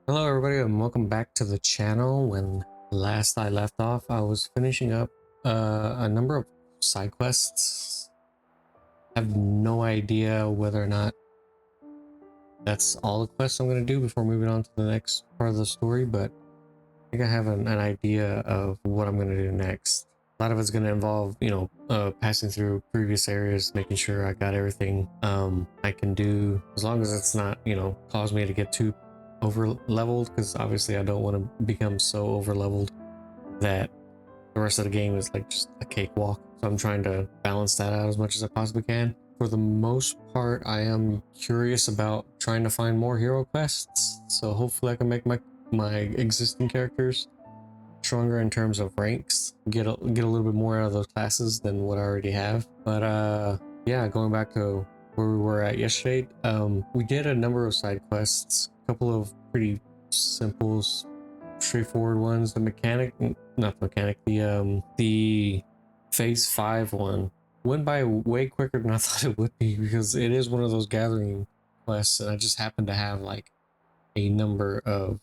Hello everybody and welcome back to the channel. When last I left off, I was finishing up a number of side quests. I have no idea whether or not that's all the quests I'm going to do before moving on to the next part of the story, but I think I have an idea of what I'm going to do next. A lot of it's going to involve, passing through previous areas, making sure I got everything I can do, as long as it's not, cause me to get too over leveled, because obviously I don't want to become so over leveled that the rest of the game is like just a cakewalk. So I'm trying to balance that out as much as I possibly can. For the most part, I am curious about trying to find more hero quests, so hopefully I can make my existing characters stronger in terms of ranks, get a little bit more out of those classes than what I already have. But yeah, going back to where we were at yesterday, we did a number of side quests, a couple of pretty simple, straightforward ones. The phase 5 one went by way quicker than I thought it would be, because it is one of those gathering quests, and I just happen to have like a number of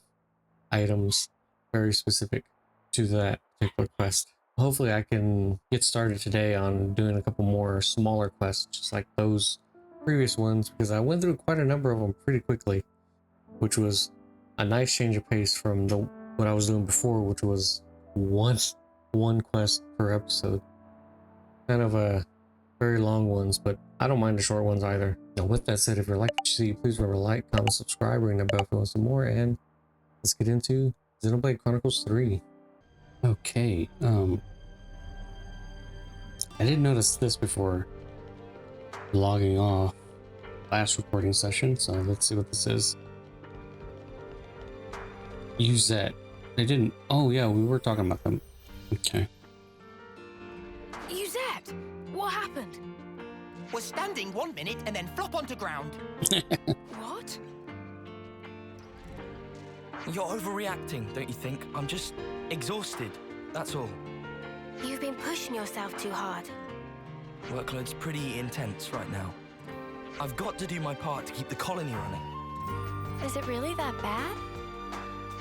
items very specific to that particular quest. Hopefully I can get started today on doing a couple more smaller quests just like those previous ones, because I went through quite a number of them pretty quickly, which was a nice change of pace from what I was doing before, which was one quest per episode. Kind of a very long ones, but I don't mind the short ones either. Now with that said, if you're liking what you see, please remember to like, comment, subscribe, ring the bell if you want some more, and let's get into Xenoblade Chronicles 3. Okay, I didn't notice this before logging off last recording session, so let's see what this is. Use that. They didn't. Oh yeah, we were talking about them. Okay. Uzette, what happened? Was standing 1 minute and then flop onto ground. What? You're overreacting, don't you think? I'm just exhausted, that's all. You've been pushing yourself too hard. Workload's pretty intense right now. I've got to do my part to keep the colony running. Is it really that bad?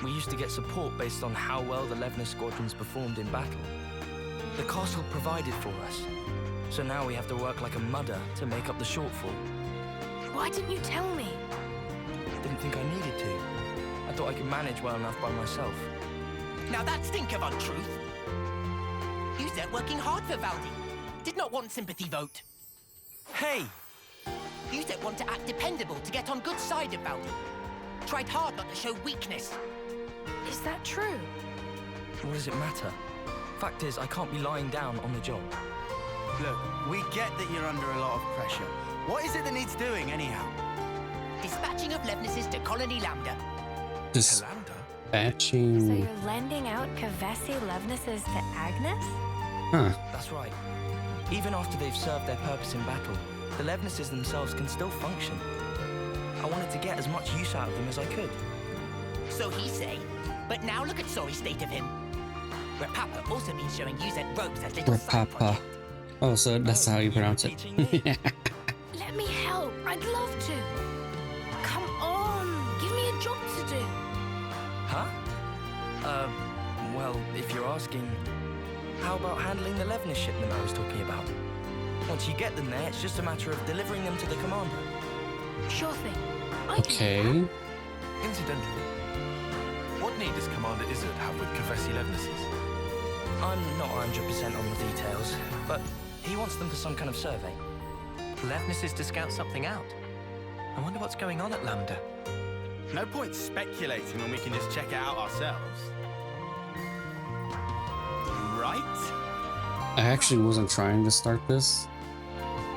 We used to get support based on how well the Levna squadrons performed in battle. The castle provided for us, so now we have to work like a mudder to make up the shortfall. Why didn't you tell me? Didn't think I needed to. I thought I could manage well enough by myself. Now that stink of untruth. Uzette working hard for Valdi. Did not want sympathy vote. Hey! Uzette want to act dependable to get on good side of Valdi. Tried hard not to show weakness. Is that true? What does it matter? Fact is, I can't be lying down on the job. Look, we get that you're under a lot of pressure. What is it that needs doing, anyhow? Dispatching of Levnesses to Colony Lambda. Dispatching. So you're lending out Kevesi Levnesses to Agnus? Huh. That's right. Even after they've served their purpose in battle, the Levnesses themselves can still function. I wanted to get as much use out of them as I could. So he say. But now look at sorry state of him. Rapapa also been showing Uzette ropes as little side Rapapa. project. Oh, so that's how you pronounce it. Yeah. Let me help. I'd love to. Come on. Give me a job to do. Huh? Well, if you're asking, how about handling the Levna shipment I was talking about? Once you get them there, it's just a matter of delivering them to the commander. Sure thing. Okay. Incidentally, what need does Commander Isard have with Keves and Agnus? I'm not 100% on the details, but he wants them for some kind of survey. Levnis is to scout something out. I wonder what's going on at Lambda. No point speculating when we can just check it out ourselves. Right? I actually wasn't trying to start this.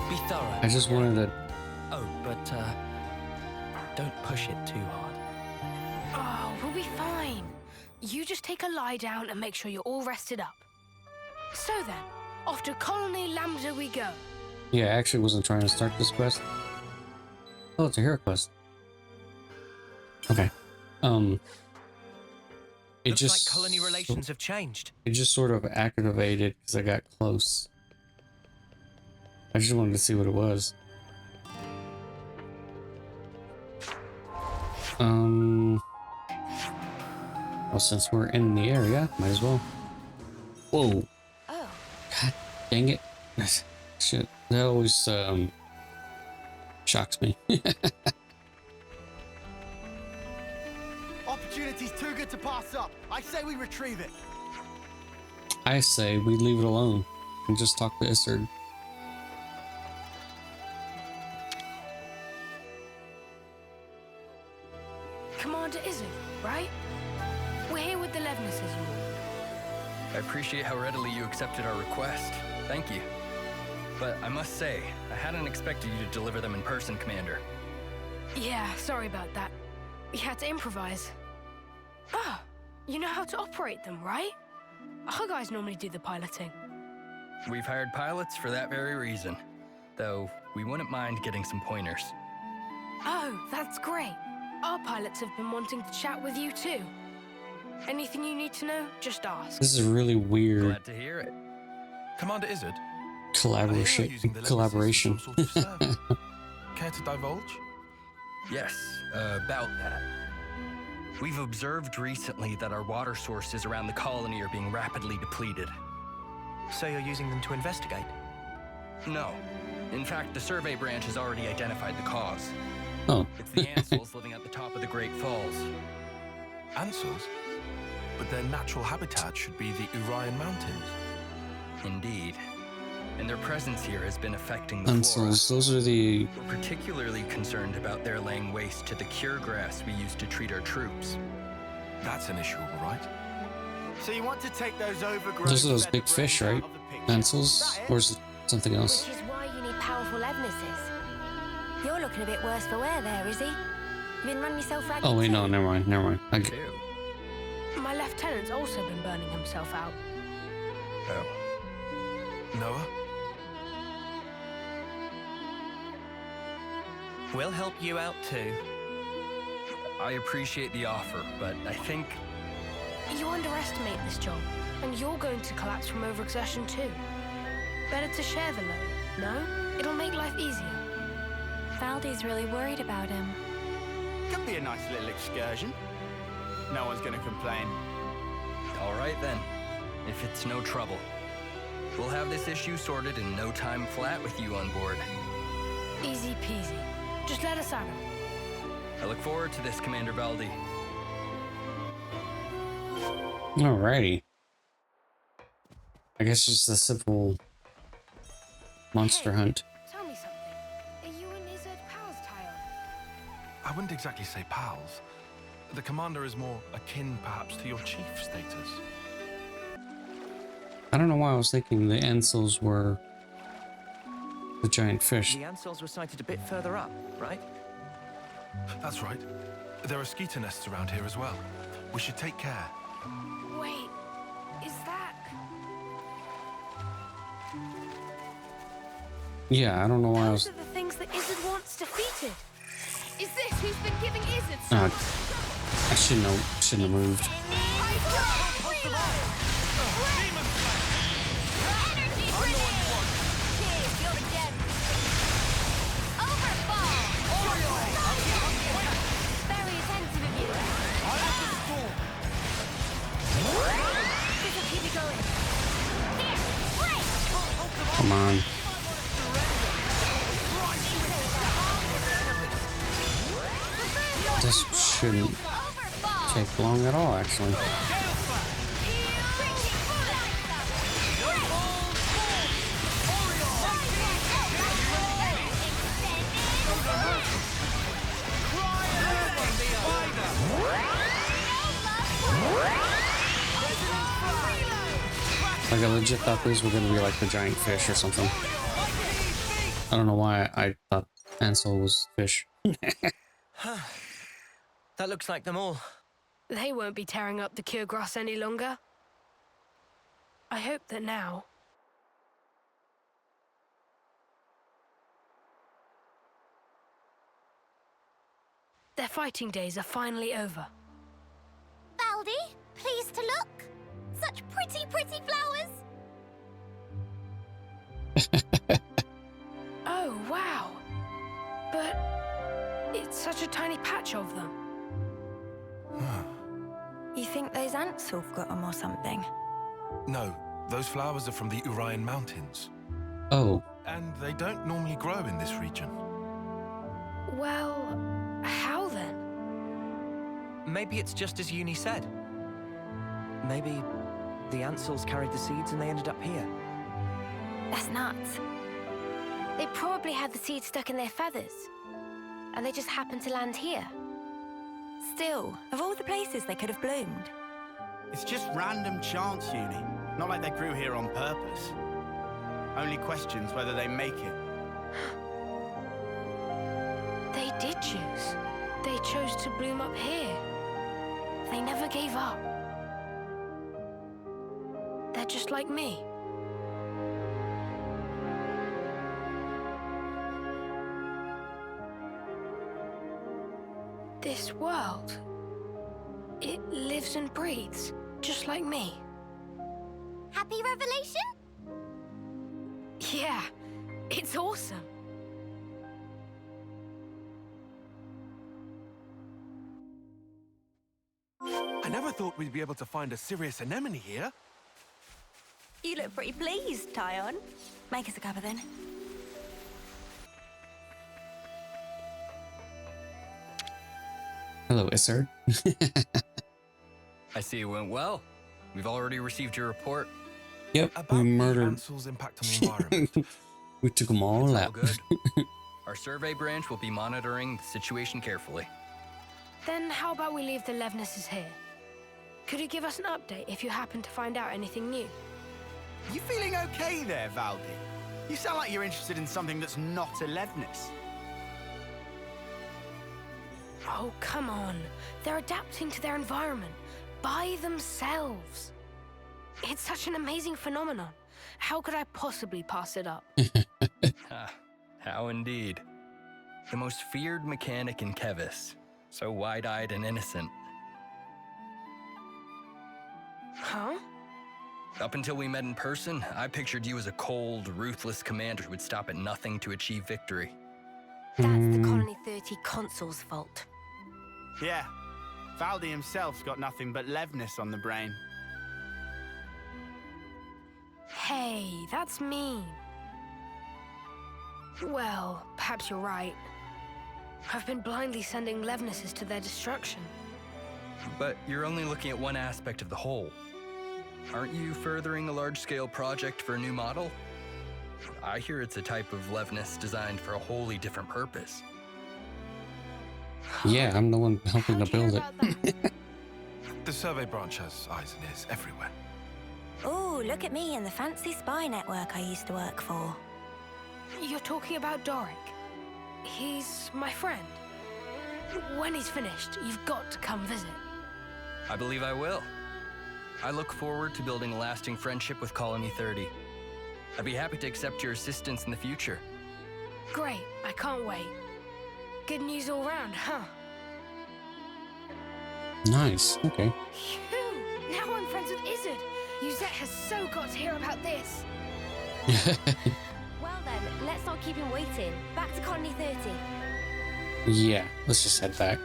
Be thorough. I just wanted to. Oh, but, don't push it too hard. Oh, we'll be fine. You just take a lie down and make sure you're all rested up. So then, off to Colony Lambda we go. Yeah, I actually wasn't trying to start this quest. Oh, it's a hero quest. Okay. It Looks just like colony relations have changed. It just sort of activated because I got close. I just wanted to see what it was. Well, since we're in the area, might as well. Whoa. Oh, God dang it. Shit. That always shocks me. Opportunity's too good to pass up. I say we retrieve it. I say we leave it alone and just talk to Isard. Commander Isard, right? We're here with the Levnesses and all. I appreciate how readily you accepted our request. Thank you. But I must say, I hadn't expected you to deliver them in person, Commander. Yeah, sorry about that. We had to improvise. Ah, you know how to operate them, right? Our guys normally do the piloting. We've hired pilots for that very reason. Though, we wouldn't mind getting some pointers. Oh, that's great. Our pilots have been wanting to chat with you too. Anything you need to know, just ask. This is a really weird Glad to hear it. Commander Izzard, collaboration. I hear you're using the Collaboration. Levnesses as some sort of servant. Care to divulge? Yes, about that. We've observed recently that our water sources around the colony are being rapidly depleted. So you're using them to investigate? No. In fact, the survey branch has already identified the cause. Oh. It's the Ansels living at the top of the Great Falls. Ansels? But their natural habitat should be the Urian Mountains. Indeed. And their presence here has been affecting the Ansels, those are the... flora. We're particularly concerned about their laying waste to the cure grass we use to treat our troops. That's an issue, all right? So you want to take those overgrown... Those are those feathered big fish, brains right? out of the picture. Ansels? Is that it? Or is it something else? Which is why you need powerful Levnesses. You're looking a bit worse for wear there, is he? You been running yourself ragged? Oh wait, no, too? never mind, never mind. I get... Ew. My lieutenant's also been burning himself out. Oh. Noah? We'll help you out too. I appreciate the offer, but I think... You underestimate this job, and you're going to collapse from overexertion too. Better to share the load, no? It'll make life easier. Valdi's really worried about him. Could be a nice little excursion. No one's gonna complain. All right then, if it's no trouble. We'll have this issue sorted in no time flat with you on board. Easy peasy. Just let us at him. I look forward to this, Commander Valdi. Alrighty. I guess just a simple monster Hey. hunt. Tell me something. Are you and Isard pals, Tyon? I wouldn't exactly say pals. The commander is more akin, perhaps, to your chief status. I don't know why I was thinking the Ansels were the giant fish. The Ansels were sighted a bit further up, right? That's right. There are skeeter nests around here as well. We should take care. Wait, is that... Yeah, I don't know why I Those was... are the things that Isard wants defeated. Is this who's been giving Isard Uh, so I shouldn't have moved. Come on. This shouldn't take long at all, actually. Like, I legit thought these were gonna be like the giant fish or something. I don't know why I thought Ansel was fish. That looks like them all. They won't be tearing up the cure grass any longer. I hope that now... their fighting days are finally over. Valdi, pleased to look. Such pretty, pretty flowers. Oh, wow. But it's such a tiny patch of them. You think those ants have got them or something? No, those flowers are from the Urian Mountains. Oh, And they don't normally grow in this region. Well, how then? Maybe it's just as Uni said. Maybe the Ansels carried the seeds and they ended up here. That's nuts. They probably had the seeds stuck in their feathers. And they just happened to land here. Still, of all the places they could have bloomed. It's just random chance, Uni. Not like they grew here on purpose. Only questions whether they make it. They did choose. They chose to bloom up here. They never gave up. They're just like me. This world, it lives and breathes, just like me. Happy revelation? Yeah, it's awesome. I never thought we'd be able to find a serious anemone here. You look pretty pleased, Tyon. Make us a cuppa then. hello, Isard. I see it went well. We've already received your report. Yep, About we the murdered. Ansel's impact on the environment. We took them all It's out. all good. Our survey branch will be monitoring the situation carefully. Then how about we leave the Levnesses here? Could you give us an update if you happen to find out anything new? You feeling okay there, Valdi? You sound like you're interested in something that's not a Levnis. Oh, come on. They're adapting to their environment by themselves. It's such an amazing phenomenon. How could I possibly pass it up? Ah, how indeed. The most feared mechanic in Keves. So wide-eyed and innocent. Huh? Up until we met in person, I pictured you as a cold, ruthless commander who would stop at nothing to achieve victory. That's the Colony 30 Consul's fault. Yeah, Valdi himself's got nothing but Levnis on the brain. Hey, that's mean. Well, perhaps you're right. I've been blindly sending Levnesses to their destruction. But you're only looking at one aspect of the whole. Aren't you furthering a large-scale project for a new model? I hear it's a type of Levness designed for a wholly different purpose. Yeah, I'm the one helping How'd to build you it. know about that? The survey branch has eyes and ears everywhere. Oh, look at me and the fancy spy network I used to work for. You're talking about Doric. He's my friend. When he's finished, you've got to come visit. I believe I will. I look forward to building a lasting friendship with Colony 30. I'd be happy to accept your assistance in the future. Great, I can't wait. Good news all round, huh? Nice. Okay. Phew, now I'm friends with Isard. Uzette has so got to hear about this. Well then, let's not keep him waiting. Back to Colony 30. Yeah, let's just head back.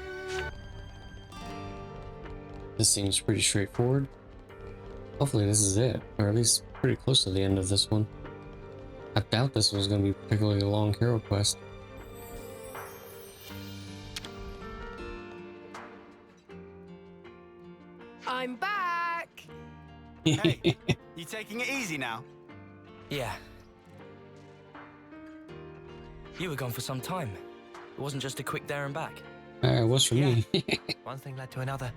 This seems pretty straightforward. Hopefully this is it, or at least pretty close to the end of this one. I doubt this was going to be particularly a long hero quest. I'm back! Hey, you taking it easy now? Yeah. You were gone for some time. It wasn't just a quick there and back. It was for me. One thing led to another.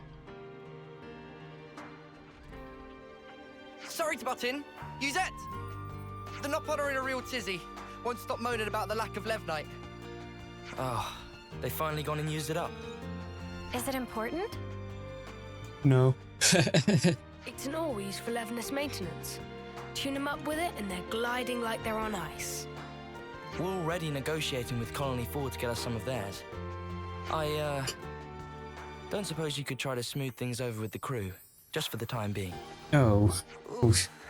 Sorry to butt in. Uzette! The Nopod are in a real tizzy. Won't stop moaning about the lack of Levnite. Oh, they finally gone and used it up. Is it important? No. It's an ore we use for Levness maintenance. Tune them up with it and they're gliding like they're on ice. We're already negotiating with Colony 4 to get us some of theirs. I, don't suppose you could try to smooth things over with the crew, just for the time being. Oh,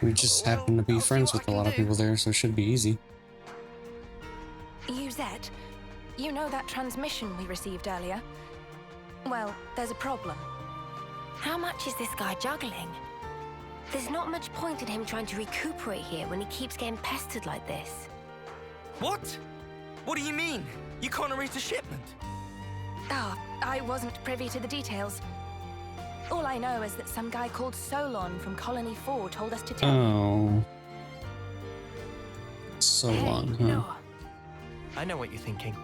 we just happen to be I'll see friends what with I a can lot of do. people there, so it should be easy. Uzette, you know that transmission we received earlier? Well, there's a problem. How much is this guy juggling? There's not much point in him trying to recuperate here when he keeps getting pestered like this. What? What do you mean? You can't arrange the shipment? Oh, I wasn't privy to the details. All I know is that some guy called Solon from Colony 4 told us to tell you. Oh. So Hey, long, huh? Noah. I know what you're thinking.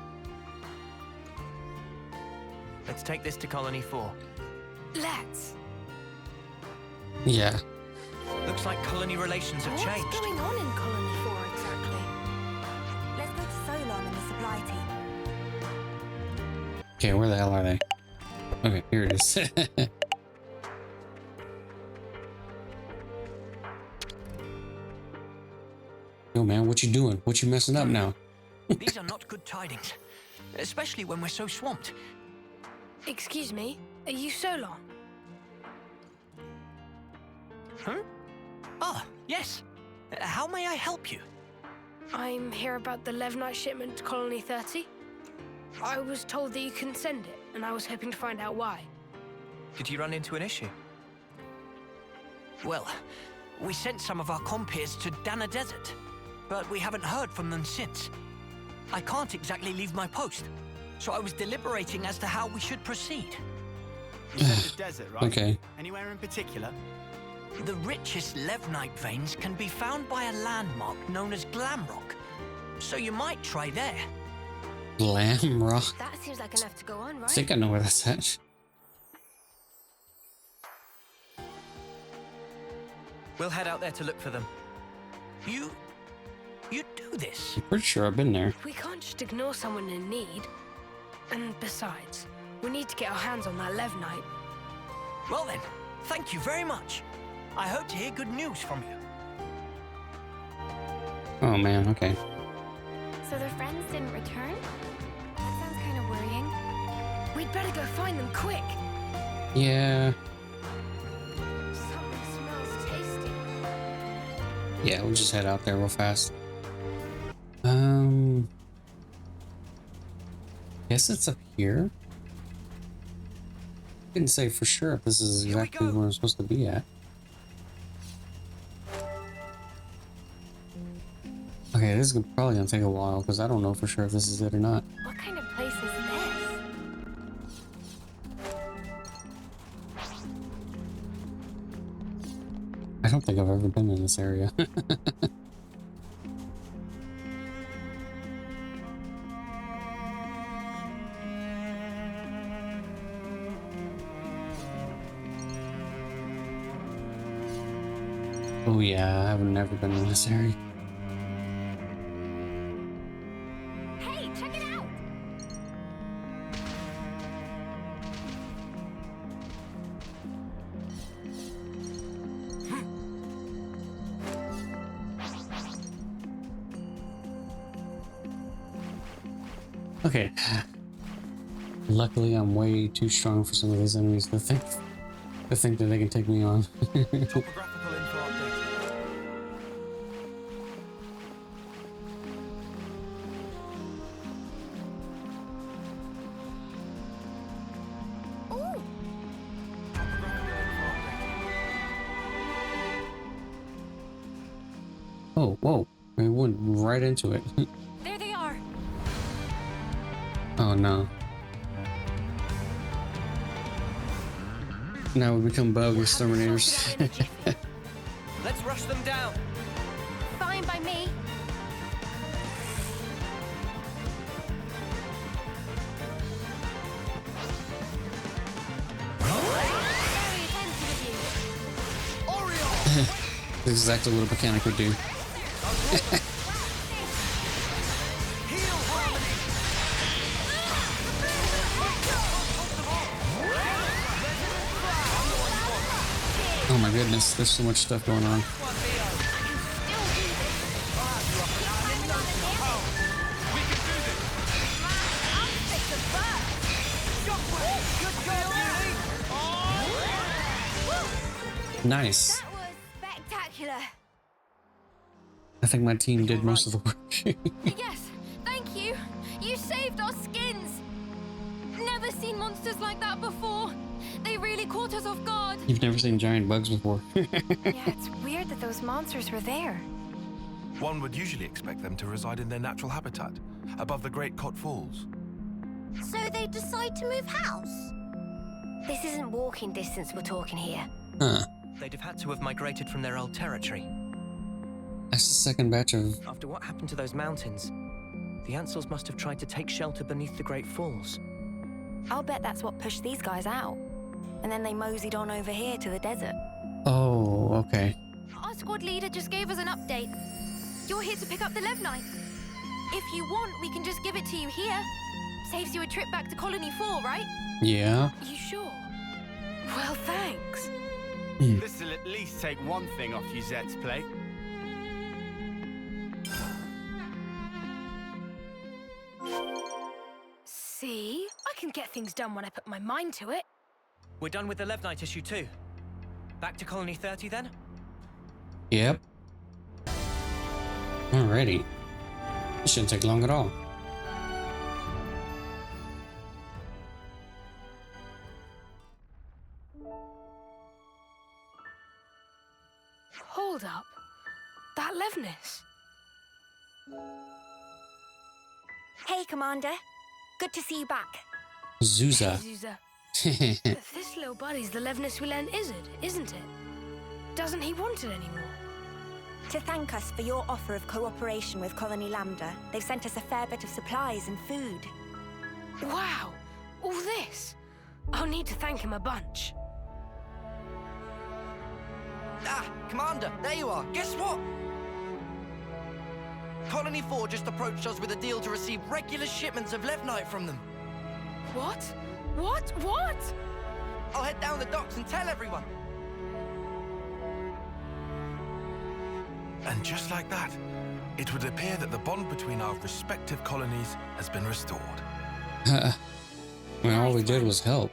Let's take this to Colony 4. Let's. Yeah. Looks like colony relations have What's changed. going on in Colony 4 exactly? Let's go to Solon and the supply team. Okay, where the hell are they? Okay, here it is. Yo, man, what you doing? What you messing up now? These are not good tidings, especially when we're so swamped. Excuse me, are you Solon? Huh? Ah, yes. How may I help you? I'm here about the Levnite shipment to Colony 30. I was told that you couldn't send it, and I was hoping to find out why. Did you run into an issue? Well, we sent some of our compeers to Dana Desert, but we haven't heard from them since. I can't exactly leave my post, so I was deliberating as to how we should proceed. You said the desert, right? Okay. Anywhere in particular? The richest Levnite veins can be found by a landmark known as Glamrock, so you might try there. Glam Rock. That seems like enough to go on, I right? think I know where that's at. We'll head out there to look for them. You do this? I'm pretty sure I've been there. We can't just ignore someone in need. And besides, we need to get our hands on that Levnite. Well then, thank you very much. I hope to hear good news from you. Oh man, okay. So their friends didn't return? That sounds kind of worrying. We'd better go find them quick. Yeah. Something smells tasty. Yeah, we'll just head out there real fast. Guess it's up here. Didn't say for sure if this is exactly where I'm supposed to be at. Okay, this is probably gonna take a while because I don't know for sure if this is it or not. What kind of place is this? I don't think I've ever been in this area. Oh yeah, I've never been in this area. Hey, check it out! Okay. Luckily, I'm way too strong for some of these enemies to think that they can take me on. Topographical info updated. Ooh! Oh, whoa. I went right into it. There they are! Oh no. Now we become bug exterminators. Let's rush them down. Fine by me. Very attentive of you. That's exactly what a mechanic would do. Oh my goodness, there's so much stuff going on. Nice. That was spectacular. I think my team did most of the work. Yes, thank you. You saved our skins. Never seen monsters like that before. They really caught us off guard. You've never seen giant bugs before. Yeah, it's weird that those monsters were there. One would usually expect them to reside in their natural habitat, above the Great Cot Falls. So they decide to move house? This isn't walking distance we're talking here. Huh. They'd have had to have migrated from their old territory. That's the second batch of... After what happened to those mountains, the Ansels must have tried to take shelter beneath the Great Falls. I'll bet that's what pushed these guys out. And then they moseyed on over here to the desert. Oh, okay. Our squad leader just gave us an update. You're here to pick up the Levnite. If you want, we can just give it to you here. Saves you a trip back to Colony 4, right? Yeah. You sure? Well, thanks. This'll at least take one thing off Yuzette's plate. See? I can get things done when I put my mind to it. We're done with the Levnite issue too. Back to Colony 30 then? Yep. Alrighty. It shouldn't take long at all. Hold up. That Levnis. Hey, Commander. Good to see you back. Zuza. Zuza. This little buddy's the Levnis we lent Isard, isn't it? Doesn't he want it anymore? To thank us for your offer of cooperation with Colony Lambda, they've sent us a fair bit of supplies and food. Wow! All this? I'll need to thank him a bunch. Ah, Commander, there you are. Guess what? Colony 4 just approached us with a deal to receive regular shipments of Levnite from them. What? What? I'll head down the docks and tell everyone. And just like that, it would appear that the bond between our respective colonies has been restored. When all we did was help.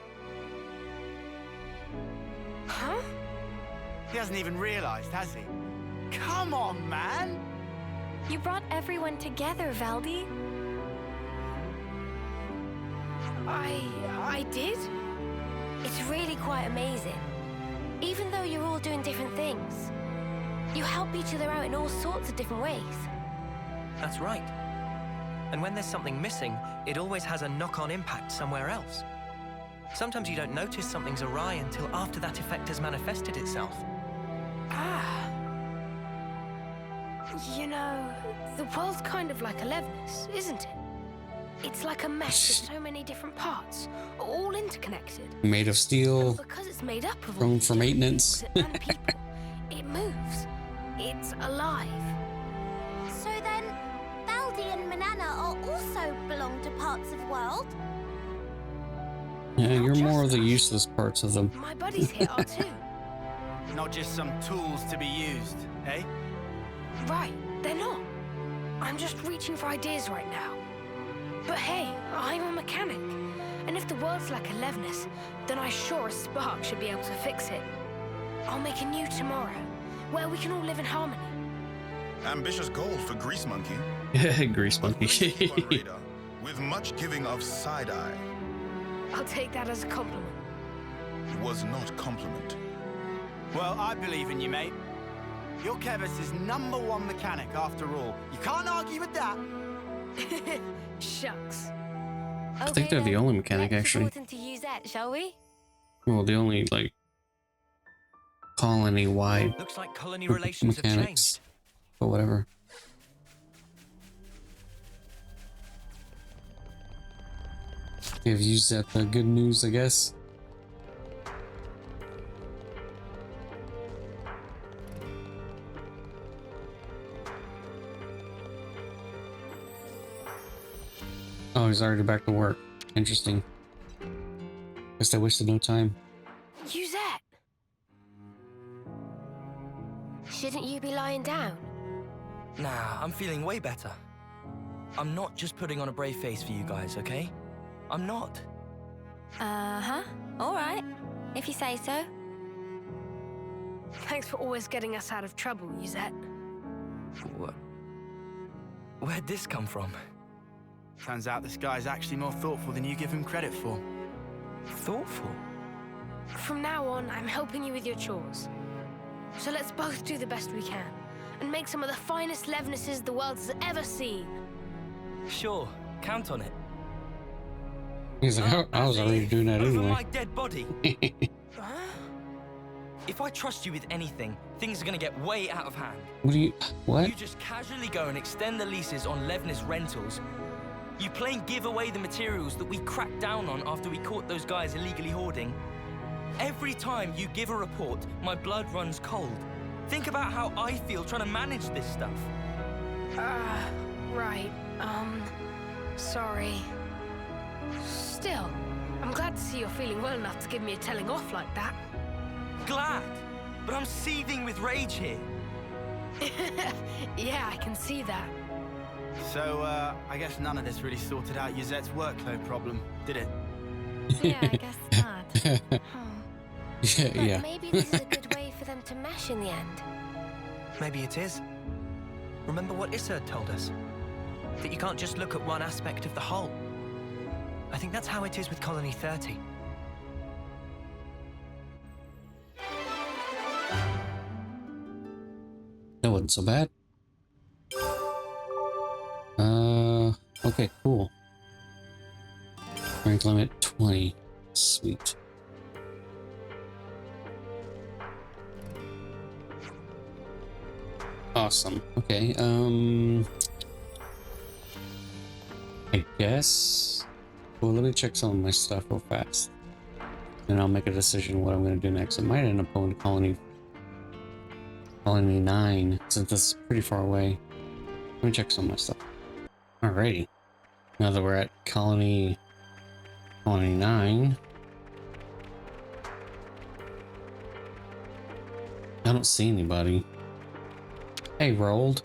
Huh? He hasn't even realized, has he? Come on, man! You brought everyone together, Valdi. I did? It's really quite amazing. Even though you're all doing different things, you help each other out in all sorts of different ways. That's right. And when there's something missing, it always has a knock-on impact somewhere else. Sometimes you don't notice something's awry until after that effect has manifested itself. Ah. You know, the world's kind of like a Levnis, isn't it? It's like a mesh with so many different parts, all interconnected. Made of steel, Because it's made up of all prone these for different maintenance. things and people, it moves. It's alive. So then, Baldi and Manana are also belong to parts of world? Yeah, Not you're just more of the us. useless parts of them. My buddies here are too. Not just some tools to be used, eh? Right, they're not. I'm just reaching for ideas right now. But hey, I'm a mechanic. And if the world's like a Levnis, then I sure as Spark should be able to fix it. I'll make a new tomorrow, where we can all live in harmony. Ambitious goal for Grease Monkey. Grease But monkey. please keep on radar, with much giving of side-eye. I'll take that as a compliment. Was not compliment. Well, I believe in you, mate. You're Keves' #1 mechanic, after all. You can't argue with that. Shucks. I think they're the only mechanic, actually. Let's report into Yuzette, shall we? Well, the only, like, colony-wide Looks like colony relations have mechanics. changed. But whatever. Give Yuzette the good news, I guess. Oh, he's already back to work. Interesting. Guess I wasted no time. Yuzette! Shouldn't you be lying down? Nah, I'm feeling way better. I'm not just putting on a brave face for you guys, okay? I'm not. Uh-huh. All right. If you say so. Thanks for always getting us out of trouble, Yuzette. Where'd this come from? Turns out this guy's actually more thoughtful than you give him credit for. Thoughtful? From now on, I'm helping you with your chores. So let's both do the best we can and make some of the finest Levnesses the world has ever seen. Sure, count on it. He's like, I was already doing that Over anyway. my dead body. If I trust you with anything, things are gonna get way out of hand. What? You just casually go and extend the leases on Levnis rentals. You plain give away the materials that we cracked down on after we caught those guys illegally hoarding. Every time you give a report, my blood runs cold. Think about how I feel trying to manage this stuff. Right. Sorry. Still, I'm glad to see you're feeling well enough to give me a telling off like that. Glad, but I'm seething with rage here. Yeah, I can see that. So, I guess none of this really sorted out Yuzette's workload problem, did it? Yeah, I guess not. But Yeah. maybe this is a good way for them to mesh in the end. Maybe it is. Remember what Isard told us? That you can't just look at one aspect of the whole. I think that's how it is with Colony 30. That wasn't so bad. Okay, cool. Rank limit 20. Sweet. Awesome. Okay, I guess... Well, let me check some of my stuff real fast. And I'll make a decision what I'm going to do next. I might end up going to Colony 9, since it's pretty far away. Let me check some of my stuff. Alrighty. Now that we're at Colony 9. I don't see anybody. Hey, Rold.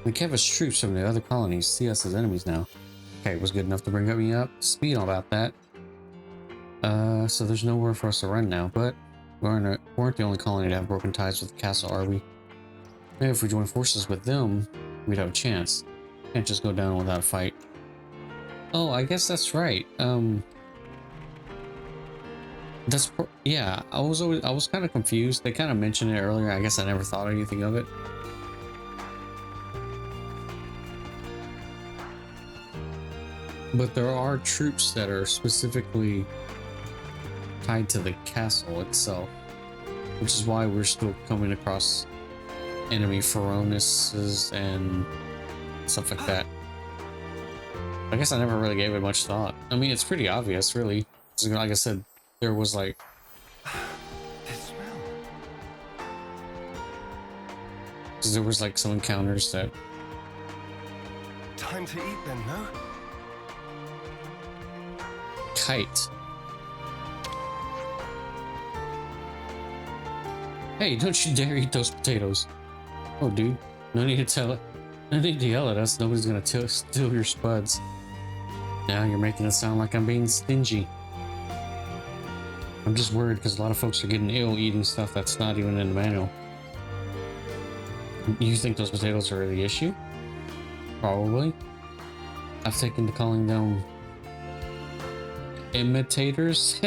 The Keves troops from the other colonies see us as enemies now. Okay, was good enough to bring me up to speed all about that. So there's nowhere for us to run now, but we weren't the only colony to have broken ties with the castle, are we? Maybe if we join forces with them, we'd have a chance. Can't just go down without a fight. Oh, I guess that's right. Yeah, I was kind of confused. They kind of mentioned it earlier. I guess I never thought anything of it. But there are troops that are specifically tied to the castle itself, which is why we're still coming across enemy Pharaohnesses and stuff like that. I guess I never really gave it much thought. I mean, it's pretty obvious, really. So, like I said, there was like... There was like some encounters that... Time to eat then, no? Kite. Hey, don't you dare eat those potatoes. Oh, dude. No need to tell it. No need to yell at us. Nobody's gonna steal your spuds. Now you're making it sound like I'm being stingy. I'm just worried because a lot of folks are getting ill eating stuff that's not even in the manual. You think those potatoes are the issue? Probably. I've taken to calling them imitators.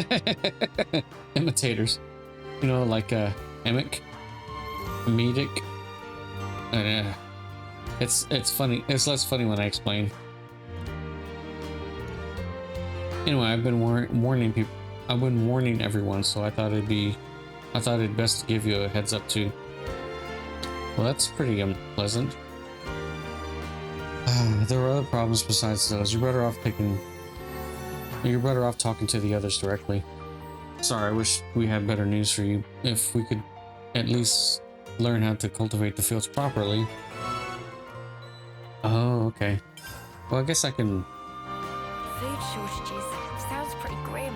Imitators. You know, like emic, comedic. It's funny. It's less funny when I explain. Anyway, I've been warning people. I've been warning everyone, so I thought it'd best to give you a heads up too. Well, that's pretty unpleasant. There are other problems besides those. You're better off talking to the others directly. Sorry, I wish we had better news for you. If we could at least learn how to cultivate the fields properly. Oh, okay. Well, I guess I can... Food shortages. Sounds pretty grim.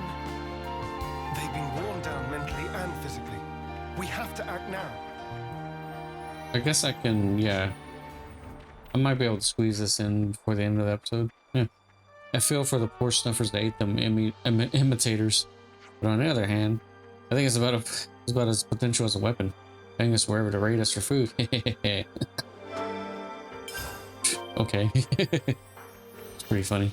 They've been worn down mentally and physically. We have to act now. I guess I can, yeah. I might be able to squeeze this in before the end of the episode. Yeah. I feel for the poor snuffers that ate them imitators. But on the other hand, I think it's about as potential as a weapon. Paying us wherever to raid us for food. Okay. It's pretty funny.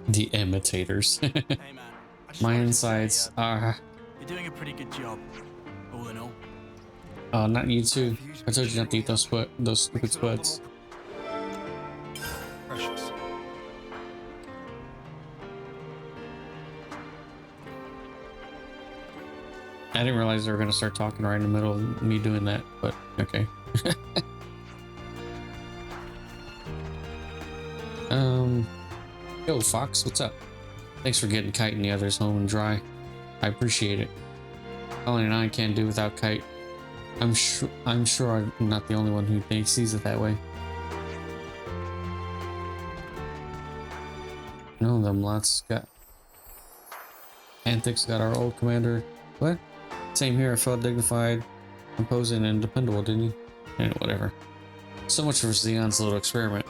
The imitators. Hey man, My insides are... You're doing a pretty good job, all in all. Oh, not you too. I told you not to eat those stupid spuds. Precious. I didn't realize they were gonna start talking right in the middle of me doing that, but okay. Yo, Fox, what's up? Thanks for getting Kite and the others home and dry. I appreciate it. Colony and I can't do without Kite. I'm sure I'm not the only one who sees it that way. No, them lots got... Antics got our old commander. What? Same here, I felt dignified, imposing, and dependable, didn't you? And whatever. So much for Xenon's little experiment.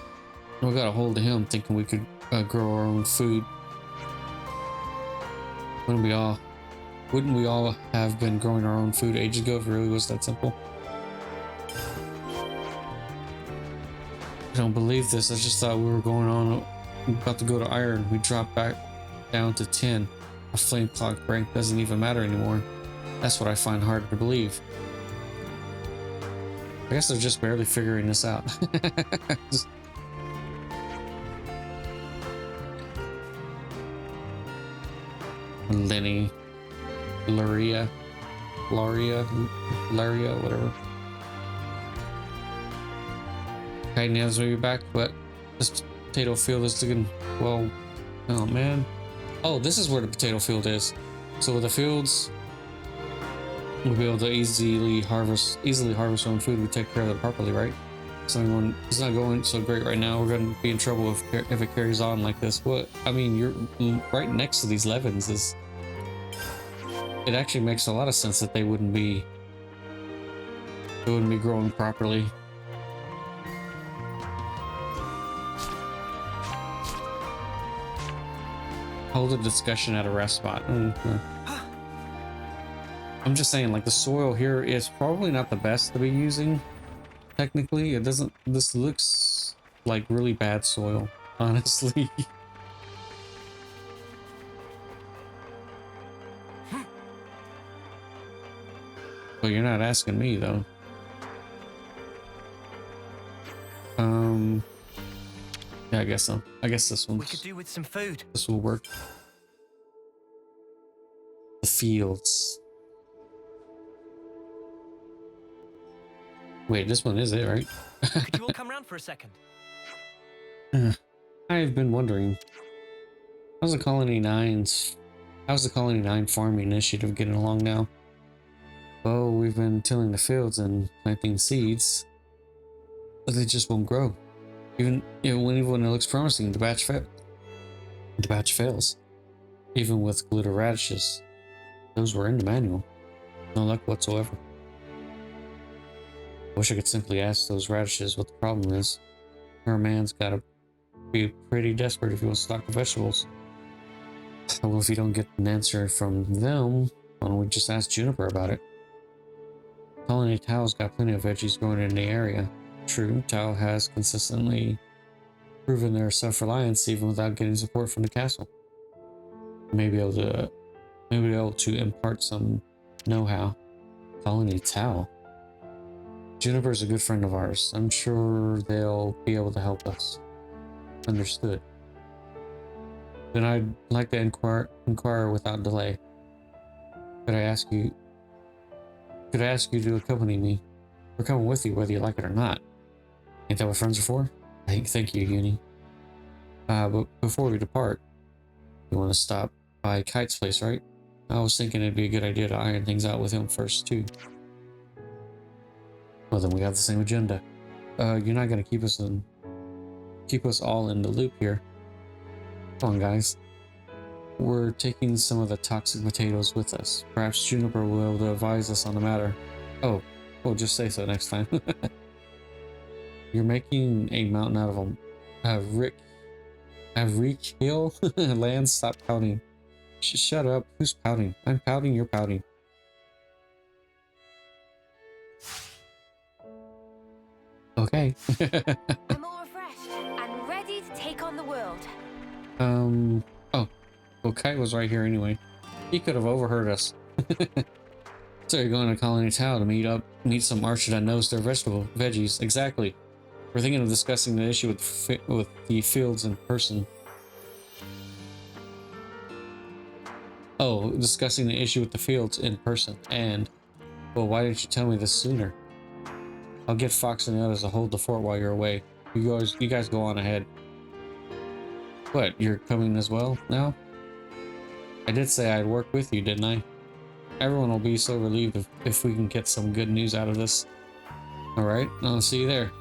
We got a hold of him thinking we could grow our own food. Wouldn't we all have been growing our own food ages ago if it really was that simple? I don't believe this. I just thought we were about to go to iron. We dropped back down to 10. A flame clock rank doesn't even matter anymore. That's what I find harder to believe. I guess they're just barely figuring this out. Lenny, Laria, whatever. Okay, now we'll be back, but this potato field is looking, well, oh man. Oh, this is where the potato field is. So with the fields, we'll be able to easily harvest our own food. We take care of it properly, right? It's not going so great right now. We're going to be in trouble if it carries on like this. What? I mean, you're right next to these Levens. It actually makes a lot of sense that they wouldn't be growing properly. Hold a discussion at a rest spot. I'm just saying, like, the soil here is probably not the best to be using. Technically, this looks like really bad soil, honestly. But you're not asking me, though. Yeah, I guess so. I guess this one. We could do with some food. This will work. The fields. Wait, this one is it, right? Could you all come round for a second? I've been wondering. How's the Colony 9 farming initiative getting along now? Well, we've been tilling the fields and planting seeds, but they just won't grow. Even when it looks promising, the batch fails. Even with glitter radishes, those were in the manual. No luck whatsoever. I wish I could simply ask those radishes what the problem is. Our man's gotta be pretty desperate if he wants to stock the vegetables. Well, if you don't get an answer from them, why don't we just ask Juniper about it? Colony Tao's got plenty of veggies growing in the area. True, Tao has consistently proven their self-reliance even without getting support from the castle. Maybe able to impart some know-how. Colony Tao. Juniper's a good friend of ours. I'm sure they'll be able to help us. Understood. Then I'd like to inquire without delay. Could I ask you to accompany me? We're coming with you whether you like it or not. Ain't that what friends are for? Thank you, Uni. But before we depart, you want to stop by Kite's place, right? I was thinking it'd be a good idea to iron things out with him first, too. Well, then we have the same agenda. You're not gonna keep us all in the loop here. Come on, guys. We're taking some of the toxic potatoes with us. Perhaps Juniper will be able to advise us on the matter. Oh, we'll just say so next time. You're making a mountain out of a Rick Hill? Land, stop pouting. Shut up. Who's pouting? I'm pouting, you're pouting. Okay. I'm all refreshed and ready to take on the world. Oh. Well, Kite was right here anyway. He could have overheard us. So you're going to Colony Town to meet some archer that knows their veggies. Exactly. We're thinking of discussing the issue with the fields in person. Oh, discussing the issue with the fields in person. And, well, why didn't you tell me this sooner? I'll get Fox and the others to hold the fort while you're away. You guys go on ahead. What, you're coming as well now? I did say I'd work with you, didn't I? Everyone will be so relieved if we can get some good news out of this. Alright, I'll see you there.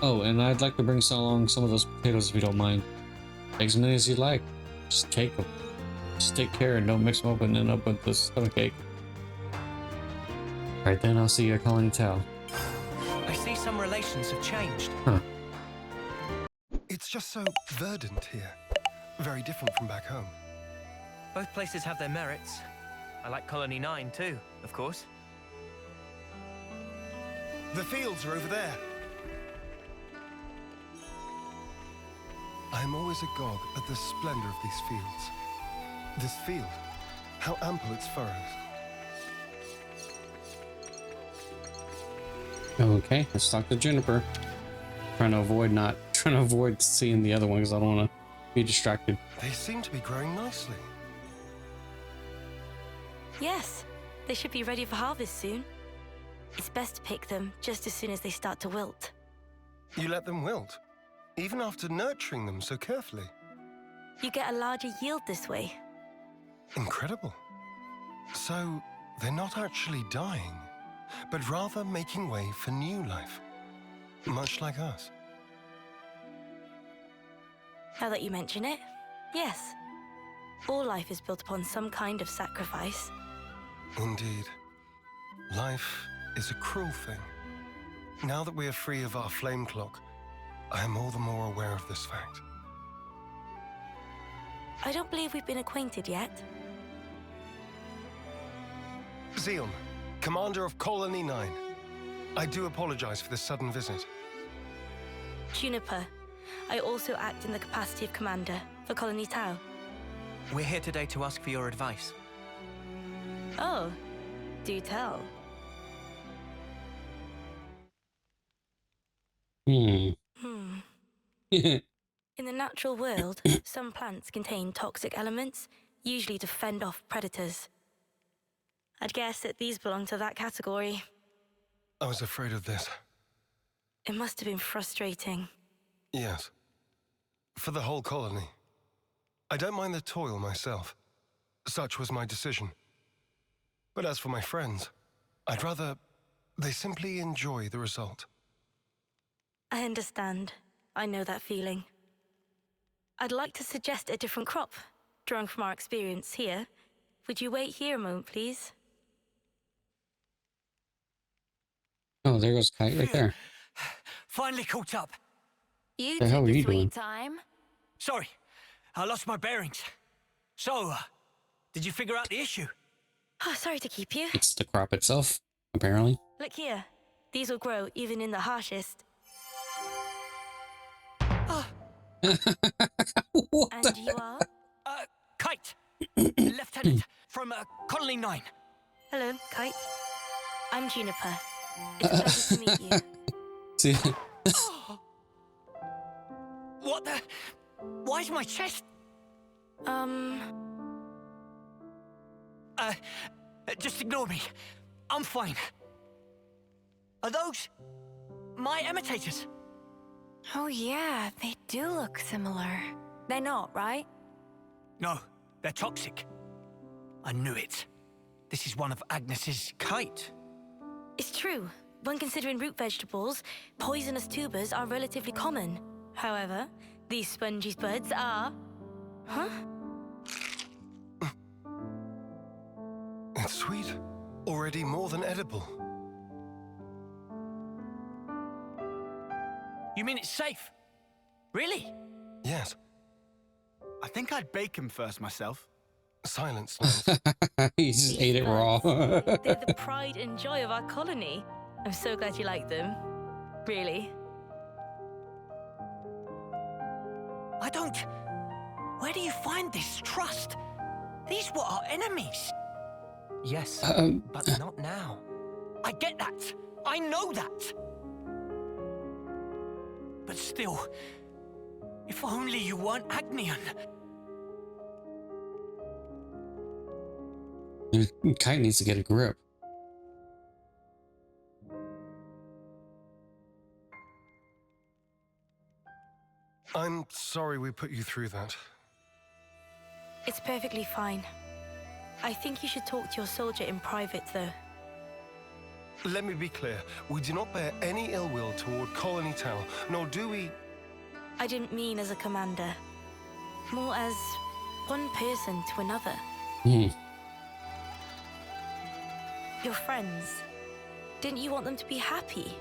Oh, and I'd like to bring along some of those potatoes if you don't mind. Take as many as you like. Just take them. Just take care and don't mix them up and end up with the stomachache. Alright then, I'll see you at Colony Town. I see some relations have changed. Huh. It's just so verdant here. Very different from back home. Both places have their merits. I like Colony 9 too, of course. The fields are over there. I am always agog at the splendor of these fields. This field, how ample its furrows. Okay, let's talk to Juniper. Trying to avoid seeing the other one because I don't want to be distracted. They seem to be growing nicely. Yes, they should be ready for harvest soon. It's best to pick them just as soon as they start to wilt. You let them wilt, even after nurturing them so carefully. You get a larger yield this way. Incredible. So, they're not actually dying, but rather making way for new life. Much like us. Now that you mention it, yes. All life is built upon some kind of sacrifice. Indeed. Life is a cruel thing. Now that we are free of our flame clock, I am all the more aware of this fact. I don't believe we've been acquainted yet. Xeon, commander of Colony 9. I do apologize for this sudden visit. Juniper, I also act in the capacity of commander for Colony Tau. We're here today to ask for your advice. Oh, do tell. In the natural world, some plants contain toxic elements, usually to fend off predators. I'd guess that these belong to that category. I was afraid of this. It must have been frustrating. Yes. For the whole colony. I don't mind the toil myself. Such was my decision. But as for my friends, I'd rather they simply enjoy the result. I understand. I know that feeling. I'd like to suggest a different crop, drawing from our experience here. Would you wait here a moment, please? Oh, there goes Kite right there. Finally caught up. You The hell took are a you sweet doing? time. Sorry, I lost my bearings. So, did you figure out the issue? Oh, sorry to keep you. It's the crop itself, apparently. Look here. These will grow even in the harshest. And you are? Kite, Lieutenant from Colony 9. Hello, Kite. I'm Juniper. It's a pleasure to meet you. See? What the? Why's my chest? Just ignore me. I'm fine. Are those my imitators? Oh yeah, they do look similar. They're not, right? No, they're toxic. I knew it. This is one of Agnes's Kite. It's true. When considering root vegetables, poisonous tubers are relatively common. However, these spongy buds are... Huh? It's sweet. Already more than edible. You mean it's safe? Really? Yes. I think I'd bake him first myself. Silence, Lance. He just ate it raw. They're the pride and joy of our colony. I'm so glad you like them. Really. I don't... Where do you find this trust? These were our enemies. Yes, but not now. I get that. I know that. But still, if only you weren't Agnian. Kite needs to get a grip. I'm sorry we put you through that. It's perfectly fine. I think you should talk to your soldier in private, though. Let me be clear. We do not bear any ill will toward Colony Tower, nor do we... I didn't mean as a commander. More as one person to another. Your friends. Didn't you want them to be happy,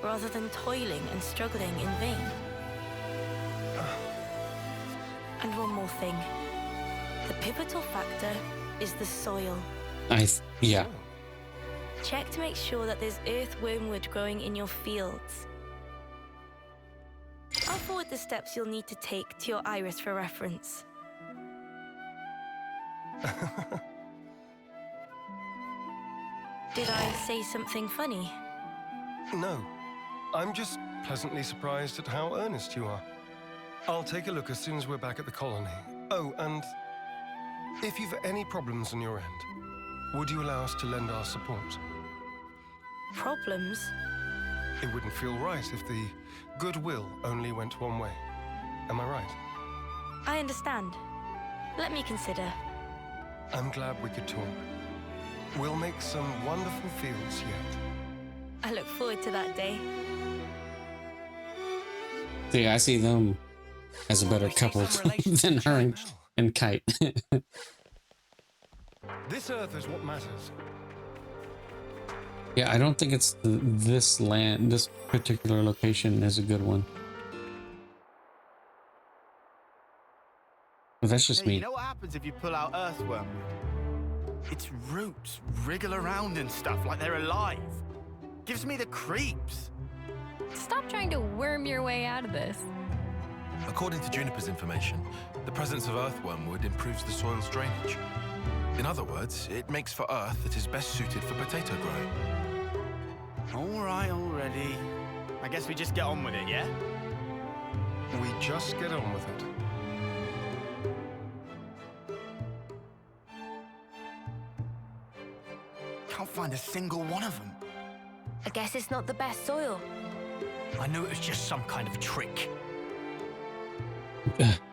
rather than toiling and struggling in vain? And one more thing. The pivotal factor is the soil. Yeah. Check to make sure that there's earthwormwood growing in your fields. I'll forward the steps you'll need to take to your iris for reference. Did I say something funny? No. I'm just pleasantly surprised at how earnest you are. I'll take a look as soon as we're back at the colony. Oh, and if you've any problems on your end, would you allow us to lend our support? Problems? It wouldn't feel right if the goodwill only went one way. Am I right? I understand. Let me consider. I'm glad we could talk. We'll make some wonderful fields yet. I look forward to that day. See, I see them as a better couple than her and Kite. This Earth is what matters. Yeah, I don't think it's this particular location is a good one. But that's just me. You know what happens if you pull out earthworm? Its roots wriggle around and stuff like they're alive. Gives me the creeps. Stop trying to worm your way out of this. According to Juniper's information, the presence of earthwormwood improves the soil's drainage. In other words, it makes for earth that is best suited for potato growing. All right, already. I guess we just get on with it, yeah? We just get on with it. Can't find a single one of them. I guess it's not the best soil. I knew it was just some kind of trick.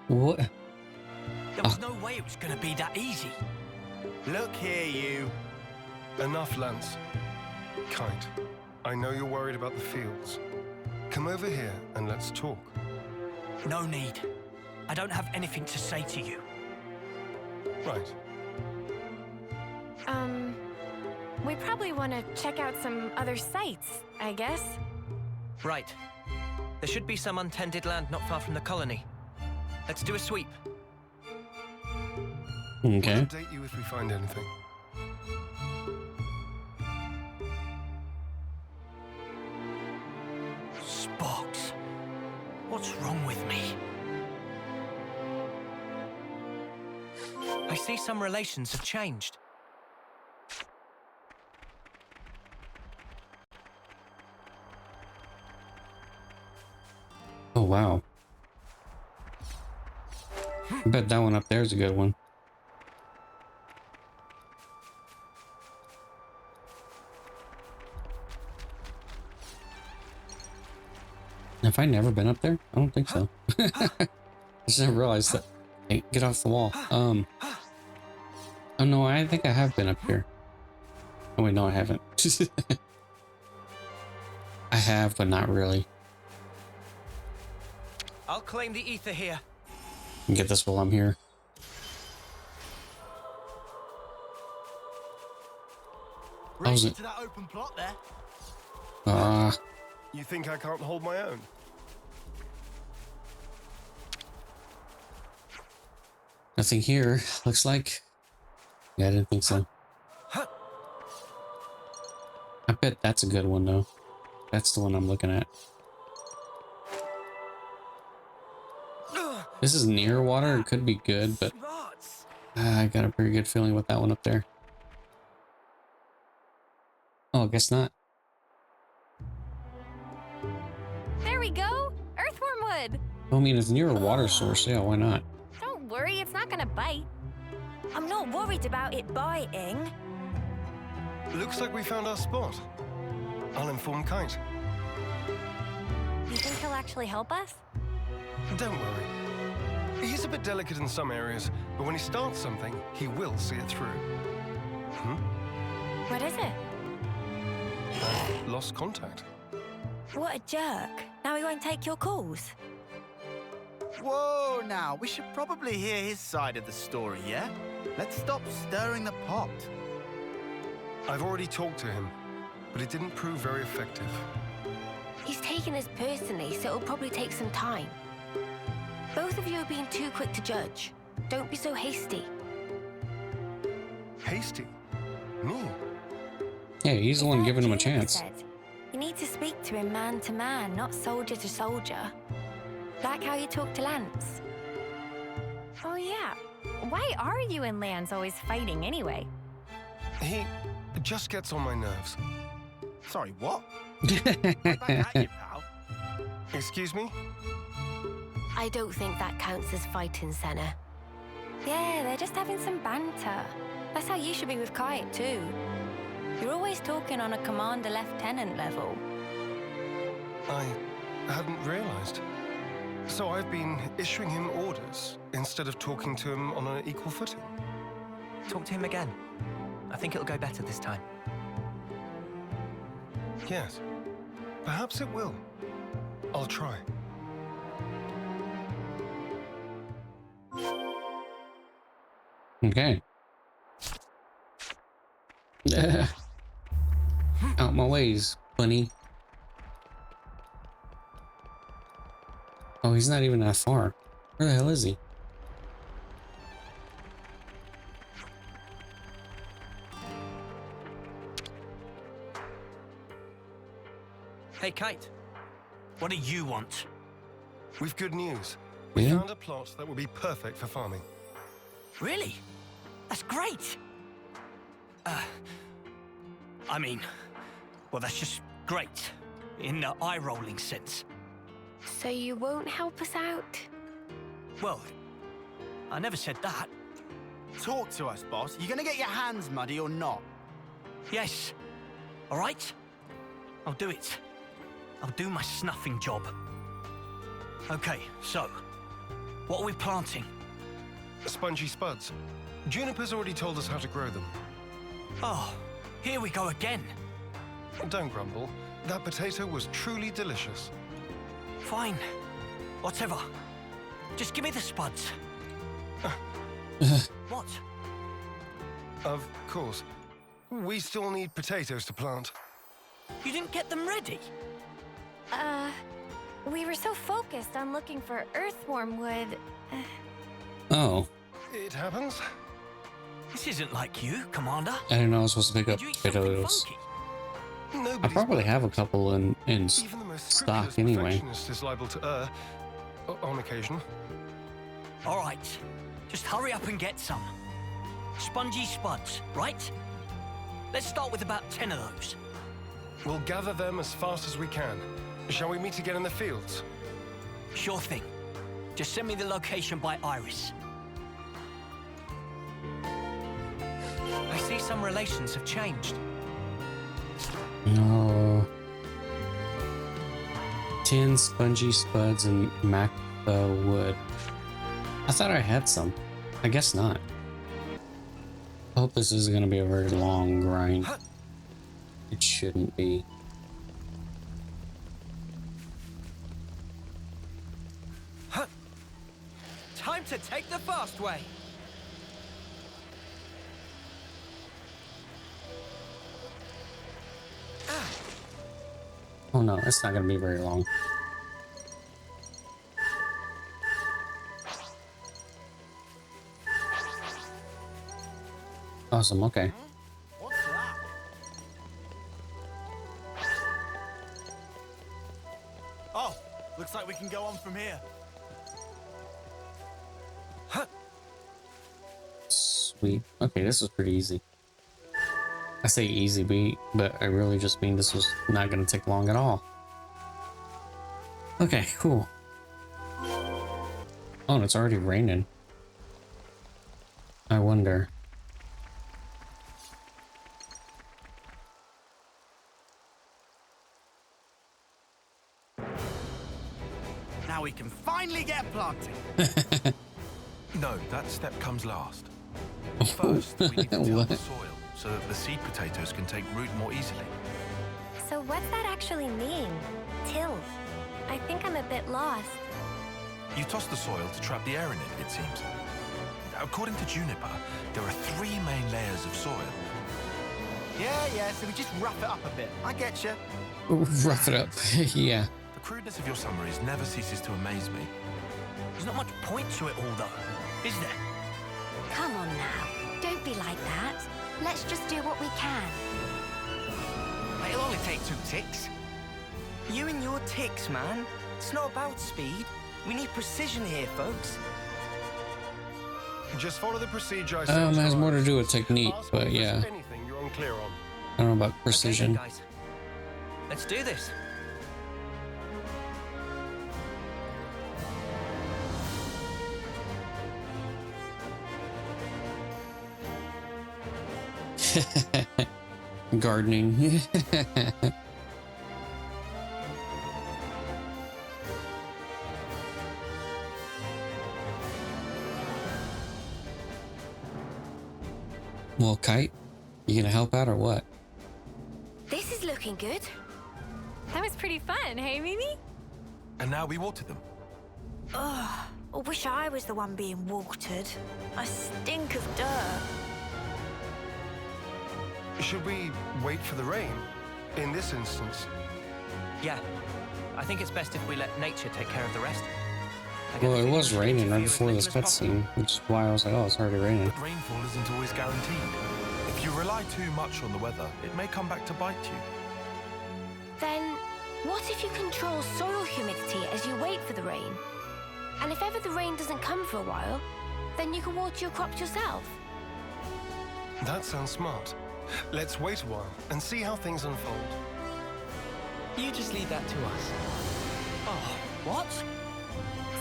What? There was no way it was going to be that easy. Look here, you. Enough, Lance. Kite, I know you're worried about the fields. Come over here and let's talk. No need. I don't have anything to say to you. Right. We probably want to check out some other sites, I guess. Right. There should be some untended land not far from the colony. Let's do a sweep. Okay. We'll update you if we find anything. Sparks. What's wrong with me? I see some relations have changed. Oh, wow. I bet that one up there is a good one. Have I never been up there? I don't think so. I just never realized that. Hey, get off the wall. Oh no, I think I have been up here. Oh wait, no, I haven't. I have, but not really. I'll claim the ether here. Get this while I'm here. How's it? To that open plot there. You think I can't hold my own? Nothing here. Looks like. Yeah, I didn't think so. I bet that's a good one though. That's the one I'm looking at. This is near water. It could be good, but I got a pretty good feeling with that one up there. Oh, I guess not. There we go! Earthworm wood! I mean, it's near a water source. Yeah, why not? Don't worry, it's not gonna bite. I'm not worried about it biting. Looks like we found our spot. I'll inform Kite. You think he'll actually help us? Don't worry. He's a bit delicate in some areas, but when he starts something, he will see it through. What is it? I've lost contact. What a jerk. Now he won't take your calls. Whoa, now, we should probably hear his side of the story, yeah? Let's stop stirring the pot. I've already talked to him, but it didn't prove very effective. He's taken this personally, so it'll probably take some time. Both of you are being too quick to judge. Don't be so hasty. Hasty? Me? Yeah, he's the one giving him a chance. Said, you need to speak to him man to man, not soldier to soldier. Like how you talk to Lance. Oh yeah. Why are you and Lance always fighting anyway? He just gets on my nerves. Sorry, what? Right back at you, pal. Excuse me? I don't think that counts as fighting, Senna. Yeah, they're just having some banter. That's how you should be with Kite, too. You're always talking on a commander-lieutenant level. I hadn't realized. So I've been issuing him orders instead of talking to him on an equal footing. Talk to him again. I think it'll go better this time. Yes. Perhaps it will. I'll try. Okay. Out my ways, bunny. Oh, he's not even that far. Where the hell is he? Hey, Kite. What do you want? We've good news. We Yeah? found a plot that would be perfect for farming. Really? That's great. I mean, well, that's just great in the eye-rolling sense. So you won't help us out? Well, I never said that. Talk to us, boss. You gonna get your hands muddy or not? Yes. All right? I'll do it. I'll do my snuffing job. Okay, so, what are we planting? Spongy spuds. Juniper's already told us how to grow them. Oh, here we go again. Don't grumble. That potato was truly delicious. Fine. Whatever. Just give me the spuds. What? Of course. We still need potatoes to plant. You didn't get them ready? We were so focused on looking for earthworm wood. Oh, It happens. This isn't like you, Commander. I didn't know I was supposed to pick up Did you eat something potatoes. funky? I Nobody's probably have a couple in Even the most stock scrupulous anyway. perfectionist is liable to err on occasion. All right. Just hurry up and get some. Spongy spuds, right? Let's start with about 10 of those. We'll gather them as fast as we can. Shall we meet again in the fields? Sure thing. Just send me the location by Iris. I see some relations have changed. No. 10 spongy spuds and macba wood. I thought I had some. I guess not. I hope this isn't going to be a very long grind. It shouldn't be. Time to take the fast way. Oh no, it's not going to be very long. Awesome, okay. What's that? Oh, looks like we can go on from here. Sweet. Okay, this was pretty easy. I say easy beat, but I really just mean this was not gonna take long at all. Okay, cool. Oh, and it's already raining. I wonder. Now we can finally get planting. No, that step comes last. First, we need to till the soil so that the seed potatoes can take root more easily. So what's that actually mean? Till? I think I'm a bit lost. You toss the soil to trap the air in it seems. According to Juniper, there are 3 main layers of soil. Yeah, so we just rough it up a bit. I get you. Rough it up. Yeah. The crudeness of your summaries never ceases to amaze me. There's not much point to it all, though, is there? Come on now. Don't be like that. Let's just do what we can. It'll only take 2 ticks. You and your ticks, man. It's not about speed. We need precision here, folks. Just follow the procedure I said. It has more to do with technique, but yeah. Anything you're unclear on. I don't know about precision. Okay, guys. Let's do this. Gardening. Well, Kite, you gonna help out or what? This is looking good. That was pretty fun, hey, Mimi? And now we water them. Ugh, I wish I was the one being watered. I stink of dirt. Should we wait for the rain? In this instance? Yeah. I think it's best if we let nature take care of the rest. Well, it was raining right before this cutscene, which is why I was like, oh, it's already raining. But rainfall isn't always guaranteed. If you rely too much on the weather, it may come back to bite you. Then, what if you control soil humidity as you wait for the rain? And if ever the rain doesn't come for a while, then you can water your crops yourself. That sounds smart. Let's wait a while and see how things unfold. You just leave that to us. Oh, what?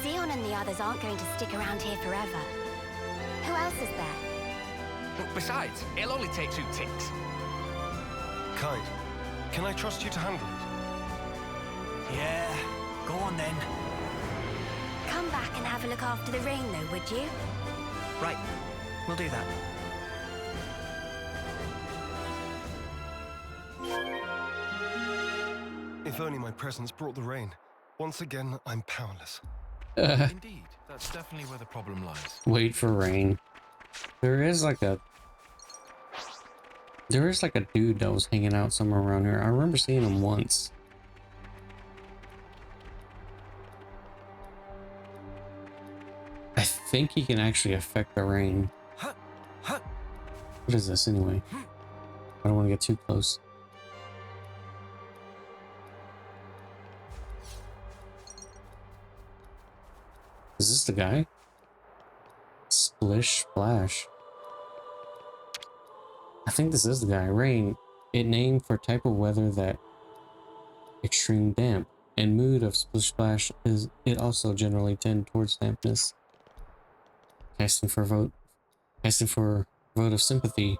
Xeon and the others aren't going to stick around here forever. Who else is there? Besides, it'll only take 2 ticks. Kite, can I trust you to handle it? Yeah, go on then. Come back and have a look after the rain, though, would you? Right, we'll do that. If only my presence brought the rain. Once again, I'm powerless. Indeed, that's definitely where the problem lies. Wait for rain. There is like a dude that was hanging out somewhere around here. I remember seeing him once. I think he can actually affect the rain. What is this anyway? I don't want to get too close. Is this the guy? Splish Splash. I think this is the guy. Rain. It named for type of weather that extreme damp and mood of Splish Splash is it also generally tend towards dampness. Casting for vote of sympathy,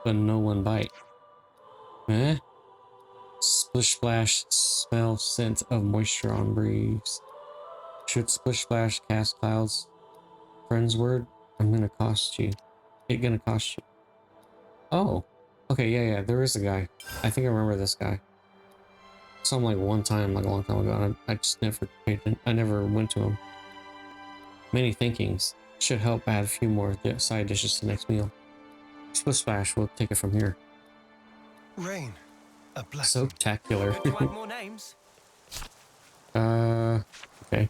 but no one bite. Eh? Splish Splash smell scent of moisture on breeze. Should Splish Splash cast clouds? Friend's word? I'm gonna cost you. It gonna cost you. Oh. Okay, yeah, there is a guy. I think I remember this guy. Saw him like one time, like a long time ago, and I just never paid attention. I never went to him. Many thinkings. Should help add a few more side dishes to next meal. Splish Splash, we'll take it from here. Rain. A blessing. So-tacular. Want to add more names? Okay.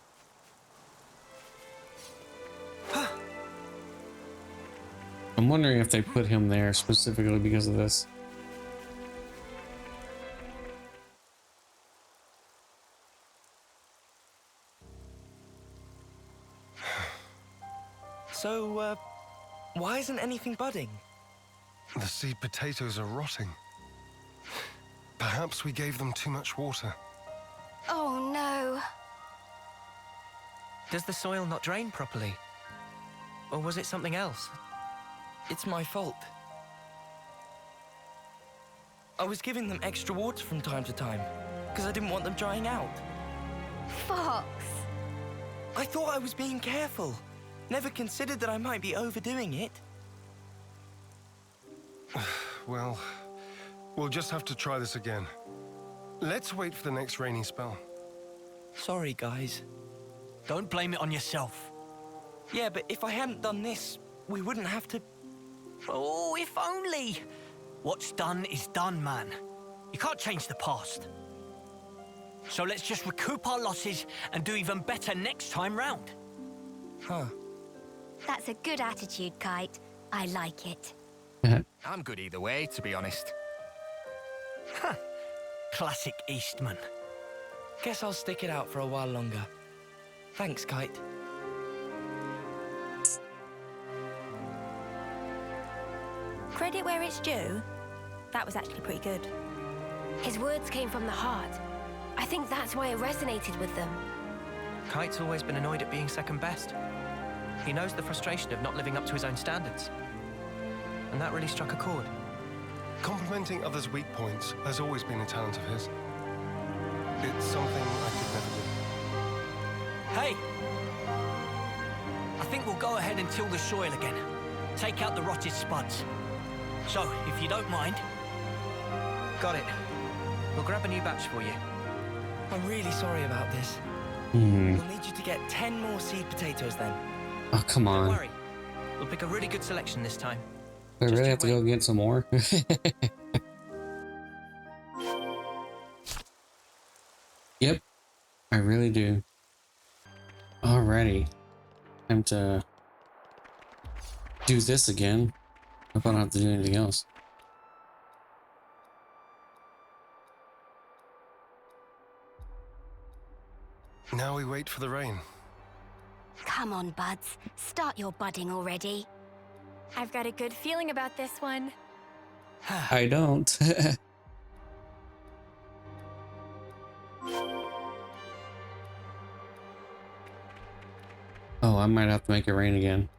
I'm wondering if they put him there specifically because of this. So, Why isn't anything budding? The seed potatoes are rotting. Perhaps we gave them too much water. Oh no. Does the soil not drain properly? Or was it something else? It's my fault. I was giving them extra water from time to time, because I didn't want them drying out. Fox. I thought I was being careful. Never considered that I might be overdoing it. Well, we'll just have to try this again. Let's wait for the next rainy spell. Sorry, guys. Don't blame it on yourself. Yeah, but if I hadn't done this, we wouldn't have to... Oh, if only. What's done is done, man. You can't change the past. So let's just recoup our losses and do even better next time round. Huh. That's a good attitude, Kite. I like it. I'm good either way, to be honest. Huh. Classic Eastman. Guess I'll stick it out for a while longer. Thanks, Kite. Credit where it's due. That was actually pretty good. His words came from the heart. I think that's why it resonated with them. Kite's always been annoyed at being second best. He knows the frustration of not living up to his own standards. And that really struck a chord. Complimenting others' weak points has always been a talent of his. It's something I could never do. Hey! I think we'll go ahead and till the soil again. Take out the rotted spuds. So, if you don't mind... Got it. We'll grab a new batch for you. I'm really sorry about this. We'll need you to get 10 more seed potatoes then. Oh, come on. Don't worry. We'll pick a really good selection this time. I really have to go get some more? Yep, I really do. Alrighty. Time to do this again. Hope I don't have to do anything else. Now we wait for the rain. Come on, buds. Start your budding already. I've got a good feeling about this one. I don't. Oh, I might have to make it rain again.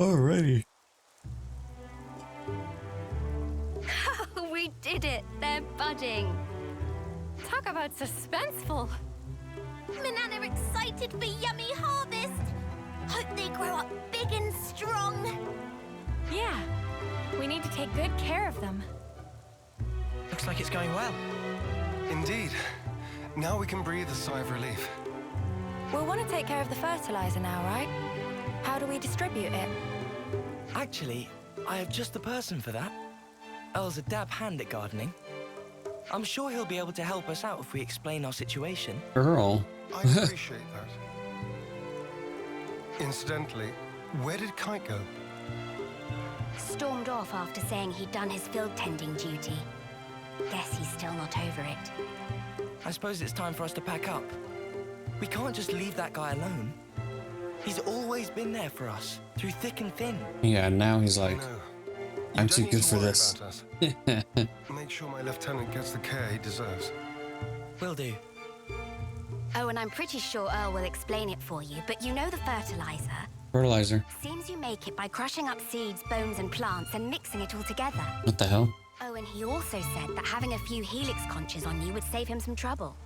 Alrighty. We did it! They're budding. Talk about suspenseful. Manana excited for yummy harvest. Hope they grow up big and strong. Yeah, we need to take good care of them. Looks like it's going well. Indeed. Now we can breathe a sigh of relief. We'll want to take care of the fertilizer now, right? How do we distribute it? Actually, I have just the person for that. Earl's a dab hand at gardening. I'm sure he'll be able to help us out if we explain our situation. Earl. I appreciate that. Incidentally, where did Kite go? Stormed off after saying he'd done his field tending duty. Guess he's still not over it. I suppose it's time for us to pack up. We can't just leave that guy alone. He's always been there for us, through thick and thin. Yeah, now he's like, I'm too good for this. Make sure my lieutenant gets the care he deserves. Will do. Oh, and I'm pretty sure Earl will explain it for you, but you know the fertilizer? Fertilizer. Seems you make it by crushing up seeds, bones, and plants and mixing it all together. What the hell? Oh, and he also said that having a few helix conches on you would save him some trouble.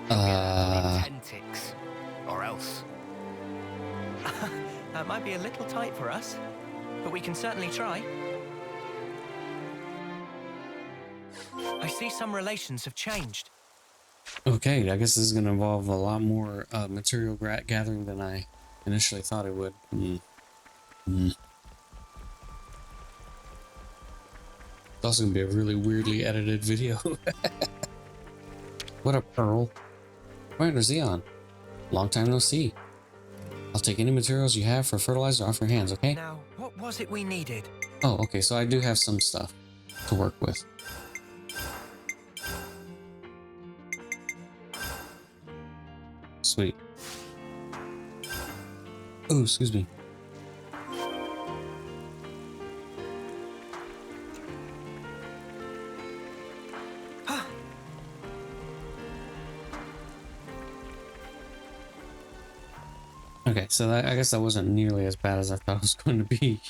Tentix. Or else. That might be a little tight for us, but we can certainly try. I see some relations have changed. Okay, I guess this is going to involve a lot more material gathering than I initially thought it would. It's also going to be a really weirdly edited video. What up, Earl? Commander Xeon. Long time no see. I'll take any materials you have for fertilizer off your hands, okay? Now, what was it we needed? Oh, okay, so I do have some stuff to work with. sweet. Oh, excuse me. Okay, so that, I guess that wasn't nearly as bad as I thought it was going to be.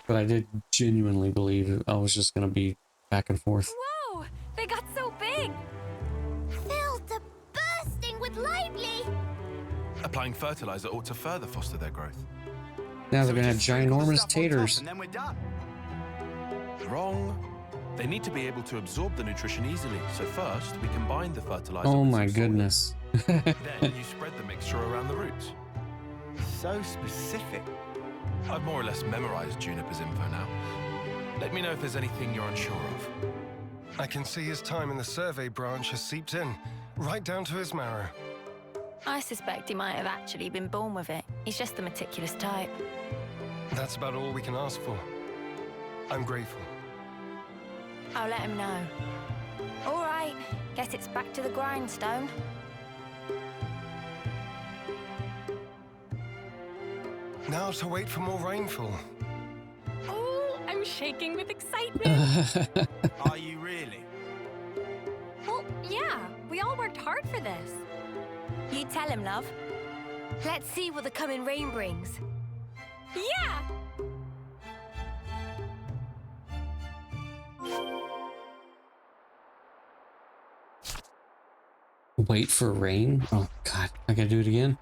But I did genuinely believe I was just going to be back and forth. Whoa! They got so big! Filled to bursting with lively. Applying fertilizer ought to further foster their growth. Now they're going to have Just sprinkle the ginormous stuff on top taters. And then we're done. Wrong. They need to be able to absorb the nutrition easily, so first we combine the fertilizer Oh with my some soil. goodness. Then you spread the mixture around the roots. So specific. I've more or less memorized Juniper's info now. Let me know if there's anything you're unsure of. I can see his time in the survey branch has seeped in, right down to his marrow. I suspect he might have actually been born with it. He's just the meticulous type. That's about all we can ask for. I'm grateful. I'll let him know. All right, guess it's back to the grindstone. Now to wait for more rainfall. Oh, I'm shaking with excitement. Are you really? Well, yeah, we all worked hard for this. You tell him, love. Let's see what the coming rain brings. Yeah! Wait for rain? Oh god, I gotta do it again?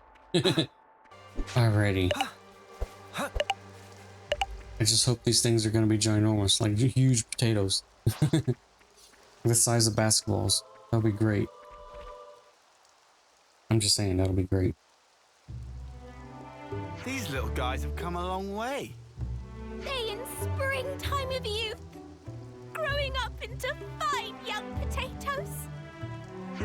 Alrighty. I just hope these things are gonna be ginormous, like huge potatoes. The size of basketballs. That'll be great. I'm just saying, that'll be great. These little guys have come a long way. They in springtime of youth, growing up into fine young potatoes.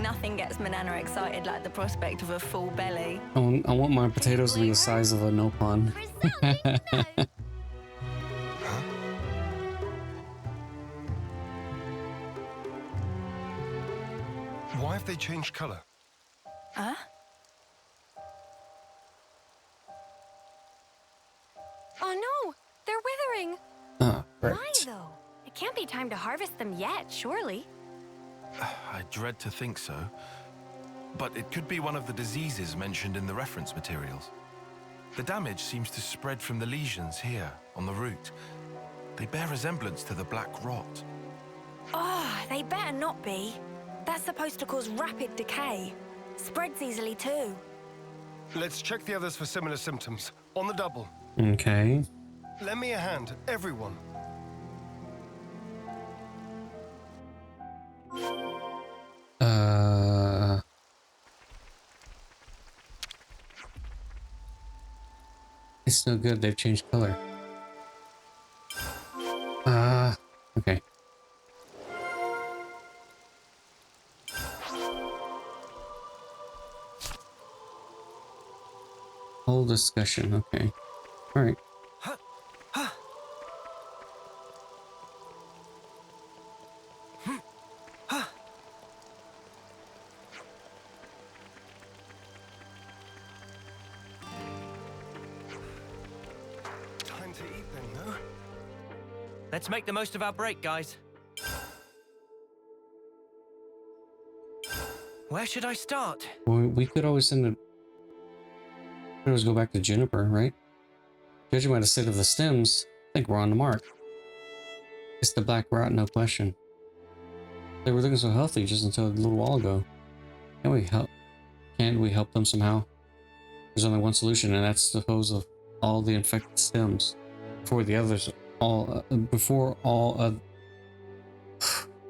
Nothing gets Manana excited like the prospect of a full belly. I want my potatoes to be the size of a nopon. Resounding no. Why have they changed color? Huh? Oh no, they're withering. Ah, Why right. though? It can't be time to harvest them yet, surely. I dread to think so. But it could be one of the diseases mentioned in the reference materials. The damage seems to spread from the lesions here, on the root. They bear resemblance to the black rot. Oh, they better not be. That's supposed to cause rapid decay. Spreads easily too. Let's check the others for similar symptoms. On the double. Okay. Lend me a hand, everyone. It's no good, they've changed color. Okay. Whole discussion, okay. Alright. Time to eat then, no? Let's make the most of our break, guys. Where should I start? We could always send it. Could always go back to Juniper, right? Judging by the state of the stems, I think we're on the mark. It's the black rot, no question. They were looking so healthy just until a little while ago. Can we help? Can we help them somehow? There's only one solution, and that's to dispose of all the infected stems before the others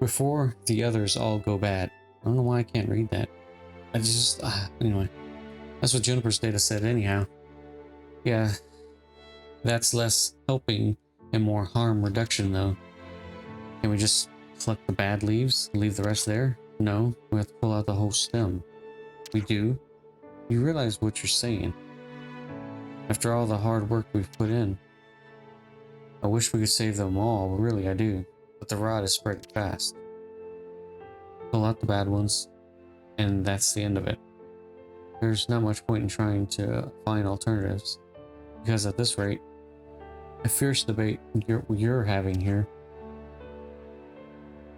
before the others all go bad. I don't know why I can't read that. I just anyway. That's what Juniper's data said anyhow. Yeah, that's less helping and more harm reduction though. Can we just collect the bad leaves and leave the rest there? No, we have to pull out the whole stem. We do. You realize what you're saying. After all the hard work we've put in. I wish we could save them all, but really I do. But the rot is spreading fast. Pull out the bad ones, and that's the end of it. there's not much point in trying to find alternatives, because at this rate, a fierce debate you're having here.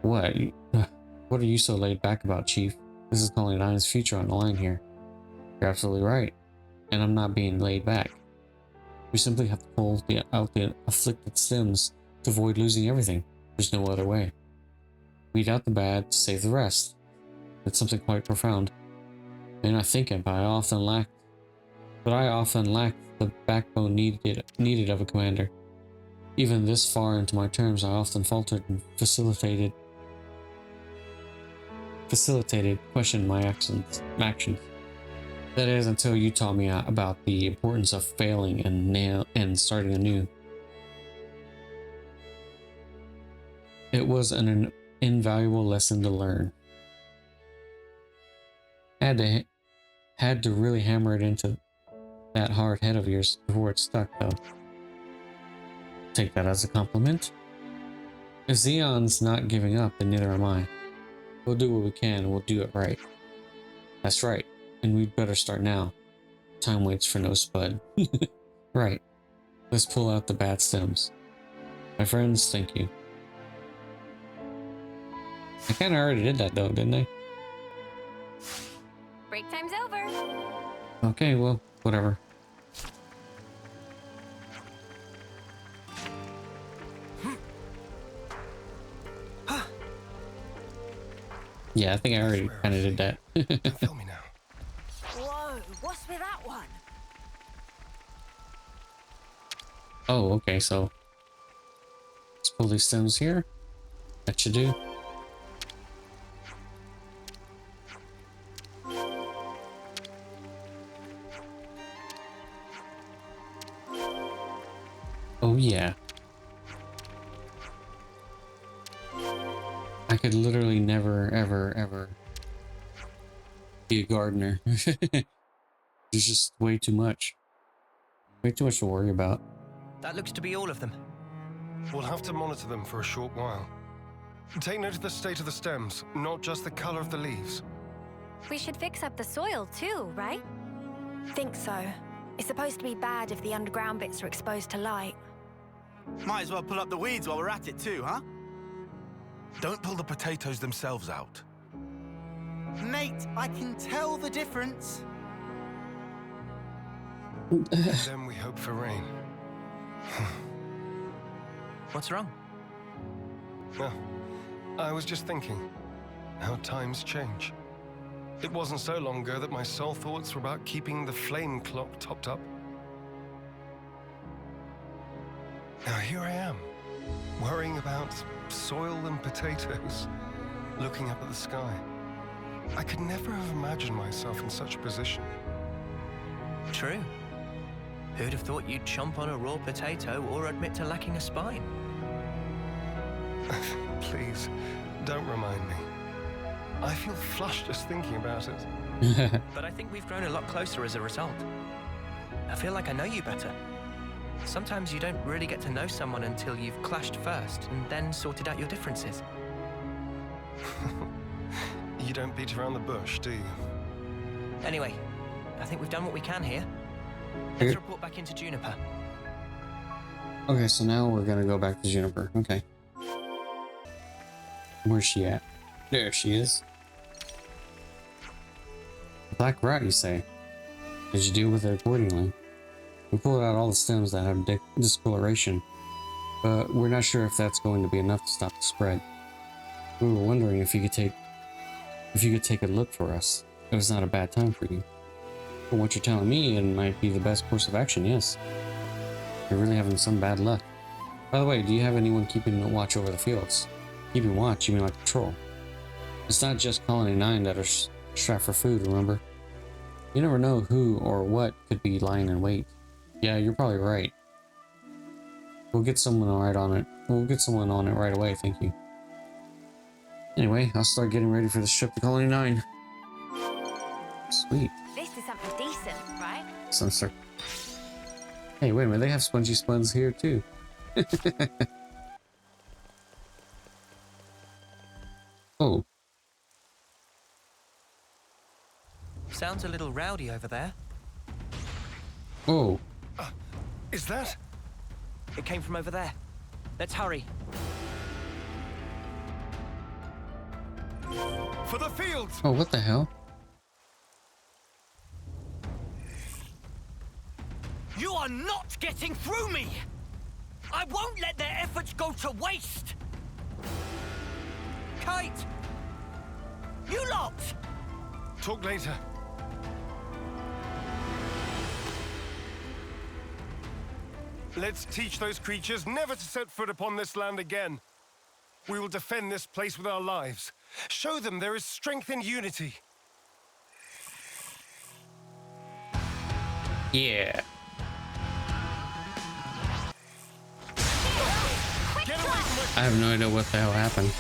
What? What are you so laid back about, Chief? This is Colony 9's future on the line here. You're absolutely right, and I'm not being laid back. We simply have to pull out the afflicted stems to avoid losing everything. There's no other way. Weed out the bad to save the rest. It's something quite profound. May not think it, but I often lack the backbone needed of a commander. Even this far into my terms, I often faltered and facilitated questioned my actions. That is, until you taught me about the importance of failing and starting anew. It was an invaluable lesson to learn. Had to really hammer it into that hard head of yours before it stuck, though. Take that as a compliment. If Xeon's not giving up, then neither am I. We'll do what we can, and we'll do it right. That's right, and we'd better start now. Time waits for no spud. Right. Let's pull out the bad stems. My friends, thank you. I kinda already did that though, didn't I? Break time's over. Okay, well, whatever. Yeah, I think I already kind of did that. Feel me now. Whoa, what's with that one? Oh, okay, so let's pull these stems here. That should do. Oh yeah. I could literally never, ever be a gardener. There's just way too much. Way too much to worry about. That looks to be all of them. We'll have to monitor them for a short while. Take note of the state of the stems, not just the color of the leaves. We should fix up the soil too, right? Think so. It's supposed to be bad if the underground bits are exposed to light. Might as well pull up the weeds while we're at it too, huh? Don't pull the potatoes themselves out. Mate, I can tell the difference. Then we hope for rain. What's wrong? No, I was just thinking how times change. It wasn't so long ago that my sole thoughts were about keeping the flame clock topped up. Now here I am, worrying about soil and potatoes, looking up at the sky. I could never have imagined myself in such a position. True. Who'd have thought you'd chomp on a raw potato or admit to lacking a spine? Please, don't remind me. I feel flushed just thinking about it. But I think we've grown a lot closer as a result. I feel like I know you better. Sometimes you don't really get to know someone until you've clashed first and then sorted out your differences. You don't beat around the bush, do you? Anyway, I think we've done what we can here. Let's report back into Juniper. Okay, so now we're gonna go back to Juniper. Okay. Where's she at? There she is. Black rat, you say? Did you deal with it accordingly? We pulled out all the stems that have discoloration, but we're not sure if that's going to be enough to stop the spread. We were wondering if you could take a look for us. It was not a bad time for you. From what you're telling me, it might be the best course of action, yes. You're really having some bad luck. By the way, do you have anyone keeping a watch over the fields? Keeping watch, you mean like patrol? It's not just Colony 9 that are strapped for food, remember? You never know who or what could be lying in wait. Yeah, you're probably right. We'll get someone right on it. We'll get someone on it right away, thank you. Anyway, I'll start getting ready for this trip to Colony 9. Sweet. This is something decent, right? Some sort. Hey, wait a minute, they have spongy spuns here too. Oh. Sounds Sounds a little rowdy over there. Oh. Is that? It came from over there. Let's hurry. For the fields! Oh, what the hell? You are not getting through me! I won't let their efforts go to waste! Kite! You lot! Talk later. Let's teach those creatures never to set foot upon this land again. We will defend this place with our lives. Show them there is strength in unity. Yeah. I have no idea what the hell happened.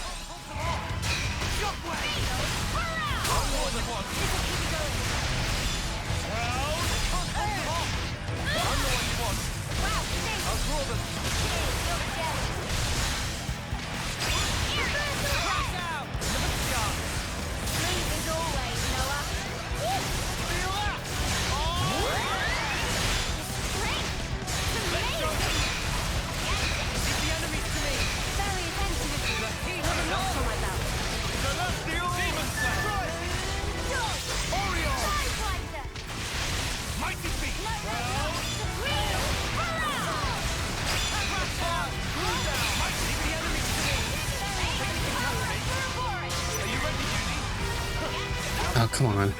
Oh, come on.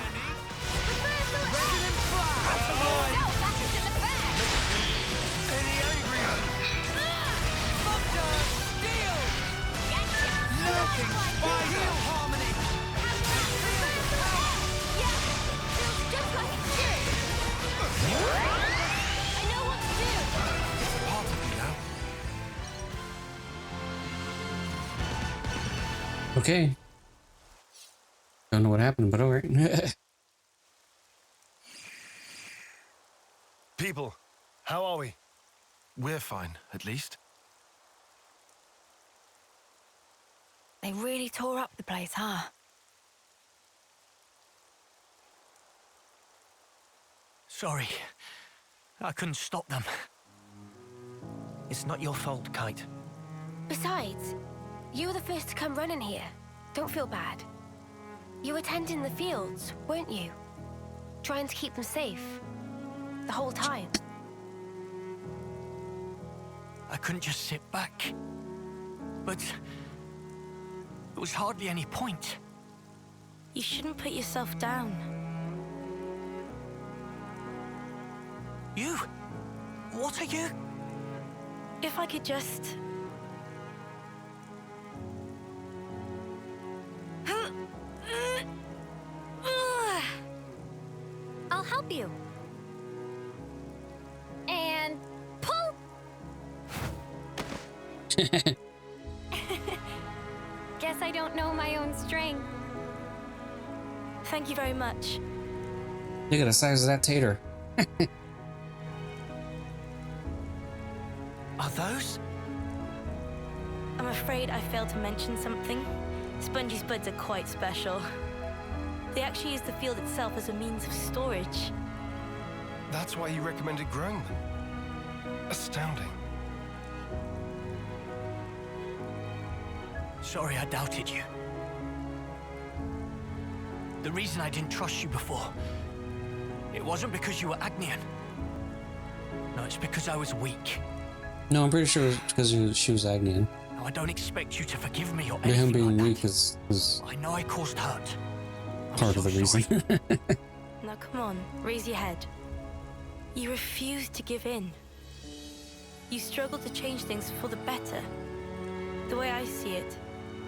Okay. Don't know what happened, but alright. People, how are we? We're fine, at least. They really tore up the place, huh? Sorry. I couldn't stop them. It's not your fault, Kite. Besides, you were the first to come running here. Don't feel bad. You were tending the fields, weren't you? Trying to keep them safe. The whole time. I couldn't just sit back. But there was hardly any point. You shouldn't put yourself down. You? What are you? If I could just... I'll help you. And pull! Guess I don't know my own strength. Thank you very much. Look at the size of that tater. Are those? I'm afraid I failed to mention something. Spongy's buds are quite special. They actually use the field itself as a means of storage. That's why you recommended growing them. Astounding. Sorry I doubted you. The reason I didn't trust you before, it wasn't because you were Agnian. No, it's because I was weak. No, I'm pretty sure it was because she was Agnian. Now, I don't expect you to forgive me or But him anything being like weak that. is I know I caused hurt. part of the reason. Now come on, raise your head. You refuse to give in. You struggle to change things for the better. The way I see it,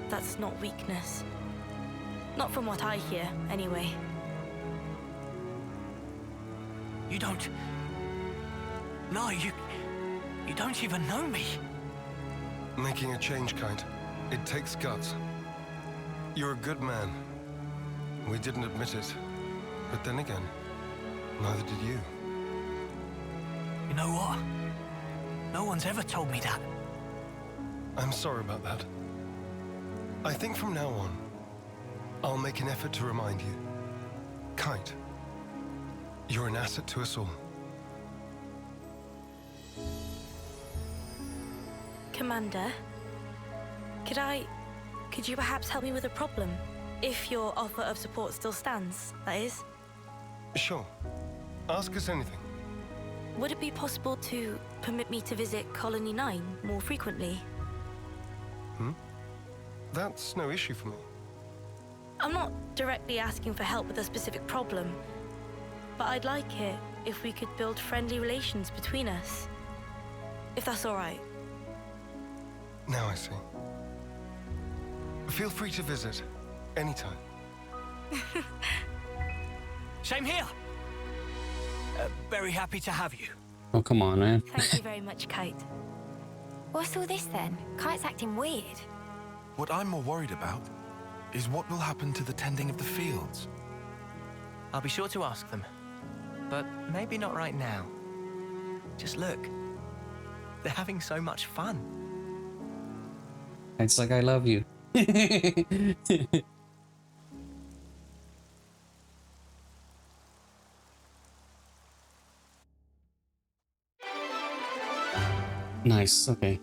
that's not weakness. Not from what I hear, anyway. You don't... No, you don't even know me. Making a change, Kite. It takes guts. You're a good man. We didn't admit it. But then again, neither did you. You know what? No one's ever told me that. I'm sorry about that. I think from now on, I'll make an effort to remind you. Kite, You're an asset to us all. Commander, could you perhaps help me with a problem? If your offer of support still stands, that is. Sure. Ask us anything. Would it be possible to permit me to visit Colony 9 more frequently? That's no issue for me. I'm not directly asking for help with a specific problem, but I'd like it if we could build friendly relations between us. If that's all right. Now I see. Feel free to visit anytime. Same here. Very happy to have you. Oh, come on, man. Thank you very much, Kite. What's all this then? Kite's acting weird. What I'm more worried about is what will happen to the tending of the fields. I'll be sure to ask them. But maybe not right now. Just look. They're having so much fun. It's like I love you. Nice, okay.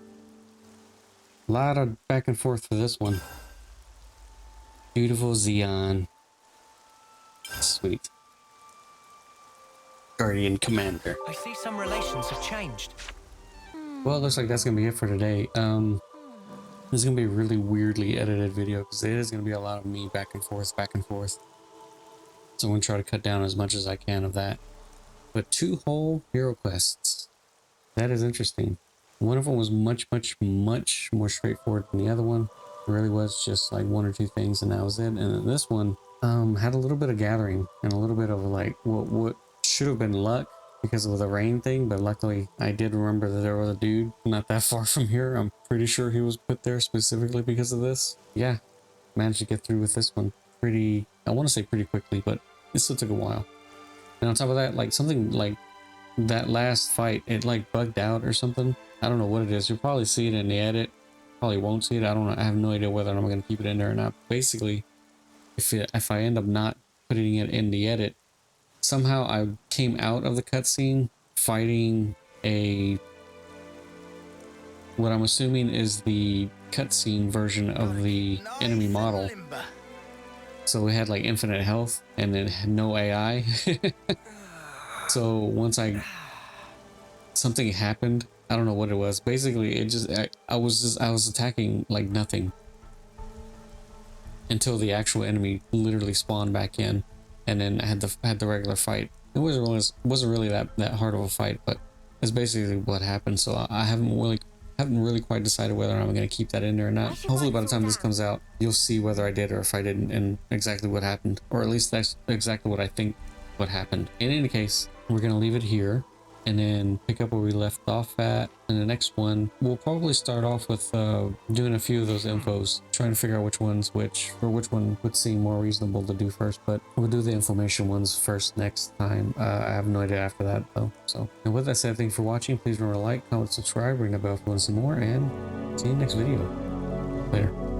A lot of back and forth for this one. Beautiful Xeon. Sweet. Guardian Commander. I see some relations have changed. Well, it looks like that's gonna be it for today. This is gonna be a really weirdly edited video because it is gonna be a lot of me back and forth, back and forth. So I'm gonna try to cut down as much as I can of that. But 2 whole hero quests. That is interesting. One of them was much more straightforward than the other one. It really was just like 1 or 2 things and that was it. And then this one had a little bit of gathering and a little bit of like what should have been luck because of the rain thing, but luckily I did remember that there was a dude not that far from here. I'm pretty sure he was put there specifically because of this. Yeah, managed to get through with this one pretty, I want to say pretty quickly, but it still took a while. And on top of that, like something like that last fight, it like bugged out or something. I don't know what it is. You'll probably see it in the edit. Probably won't see it. I don't know. I have no idea whether I'm going to keep it in there or not. Basically, if I end up not putting it in the edit, somehow I came out of the cutscene fighting what I'm assuming is the cutscene version of the enemy model. So we had like infinite health and then no AI. So once something happened, I don't know what it was. Basically, I was attacking like nothing until the actual enemy literally spawned back in, and then I had the regular fight. It wasn't really that hard of a fight, but it's basically what happened. So I haven't really quite decided whether I'm going to keep that in there or not. Hopefully by the time this comes out, you'll see whether I did or if I didn't and exactly what happened, or at least that's exactly what I think what happened. In any case, we're going to leave it here and then pick up where we left off at. In the next one, we'll probably start off with doing a few of those infos, trying to figure out which one would seem more reasonable to do first, but we'll do the information ones first next time. I have no idea after that though. So, and with that said, thank you for watching. Please remember to like, comment, subscribe, ring the bell if you want to see more, and see you in the next video. Later.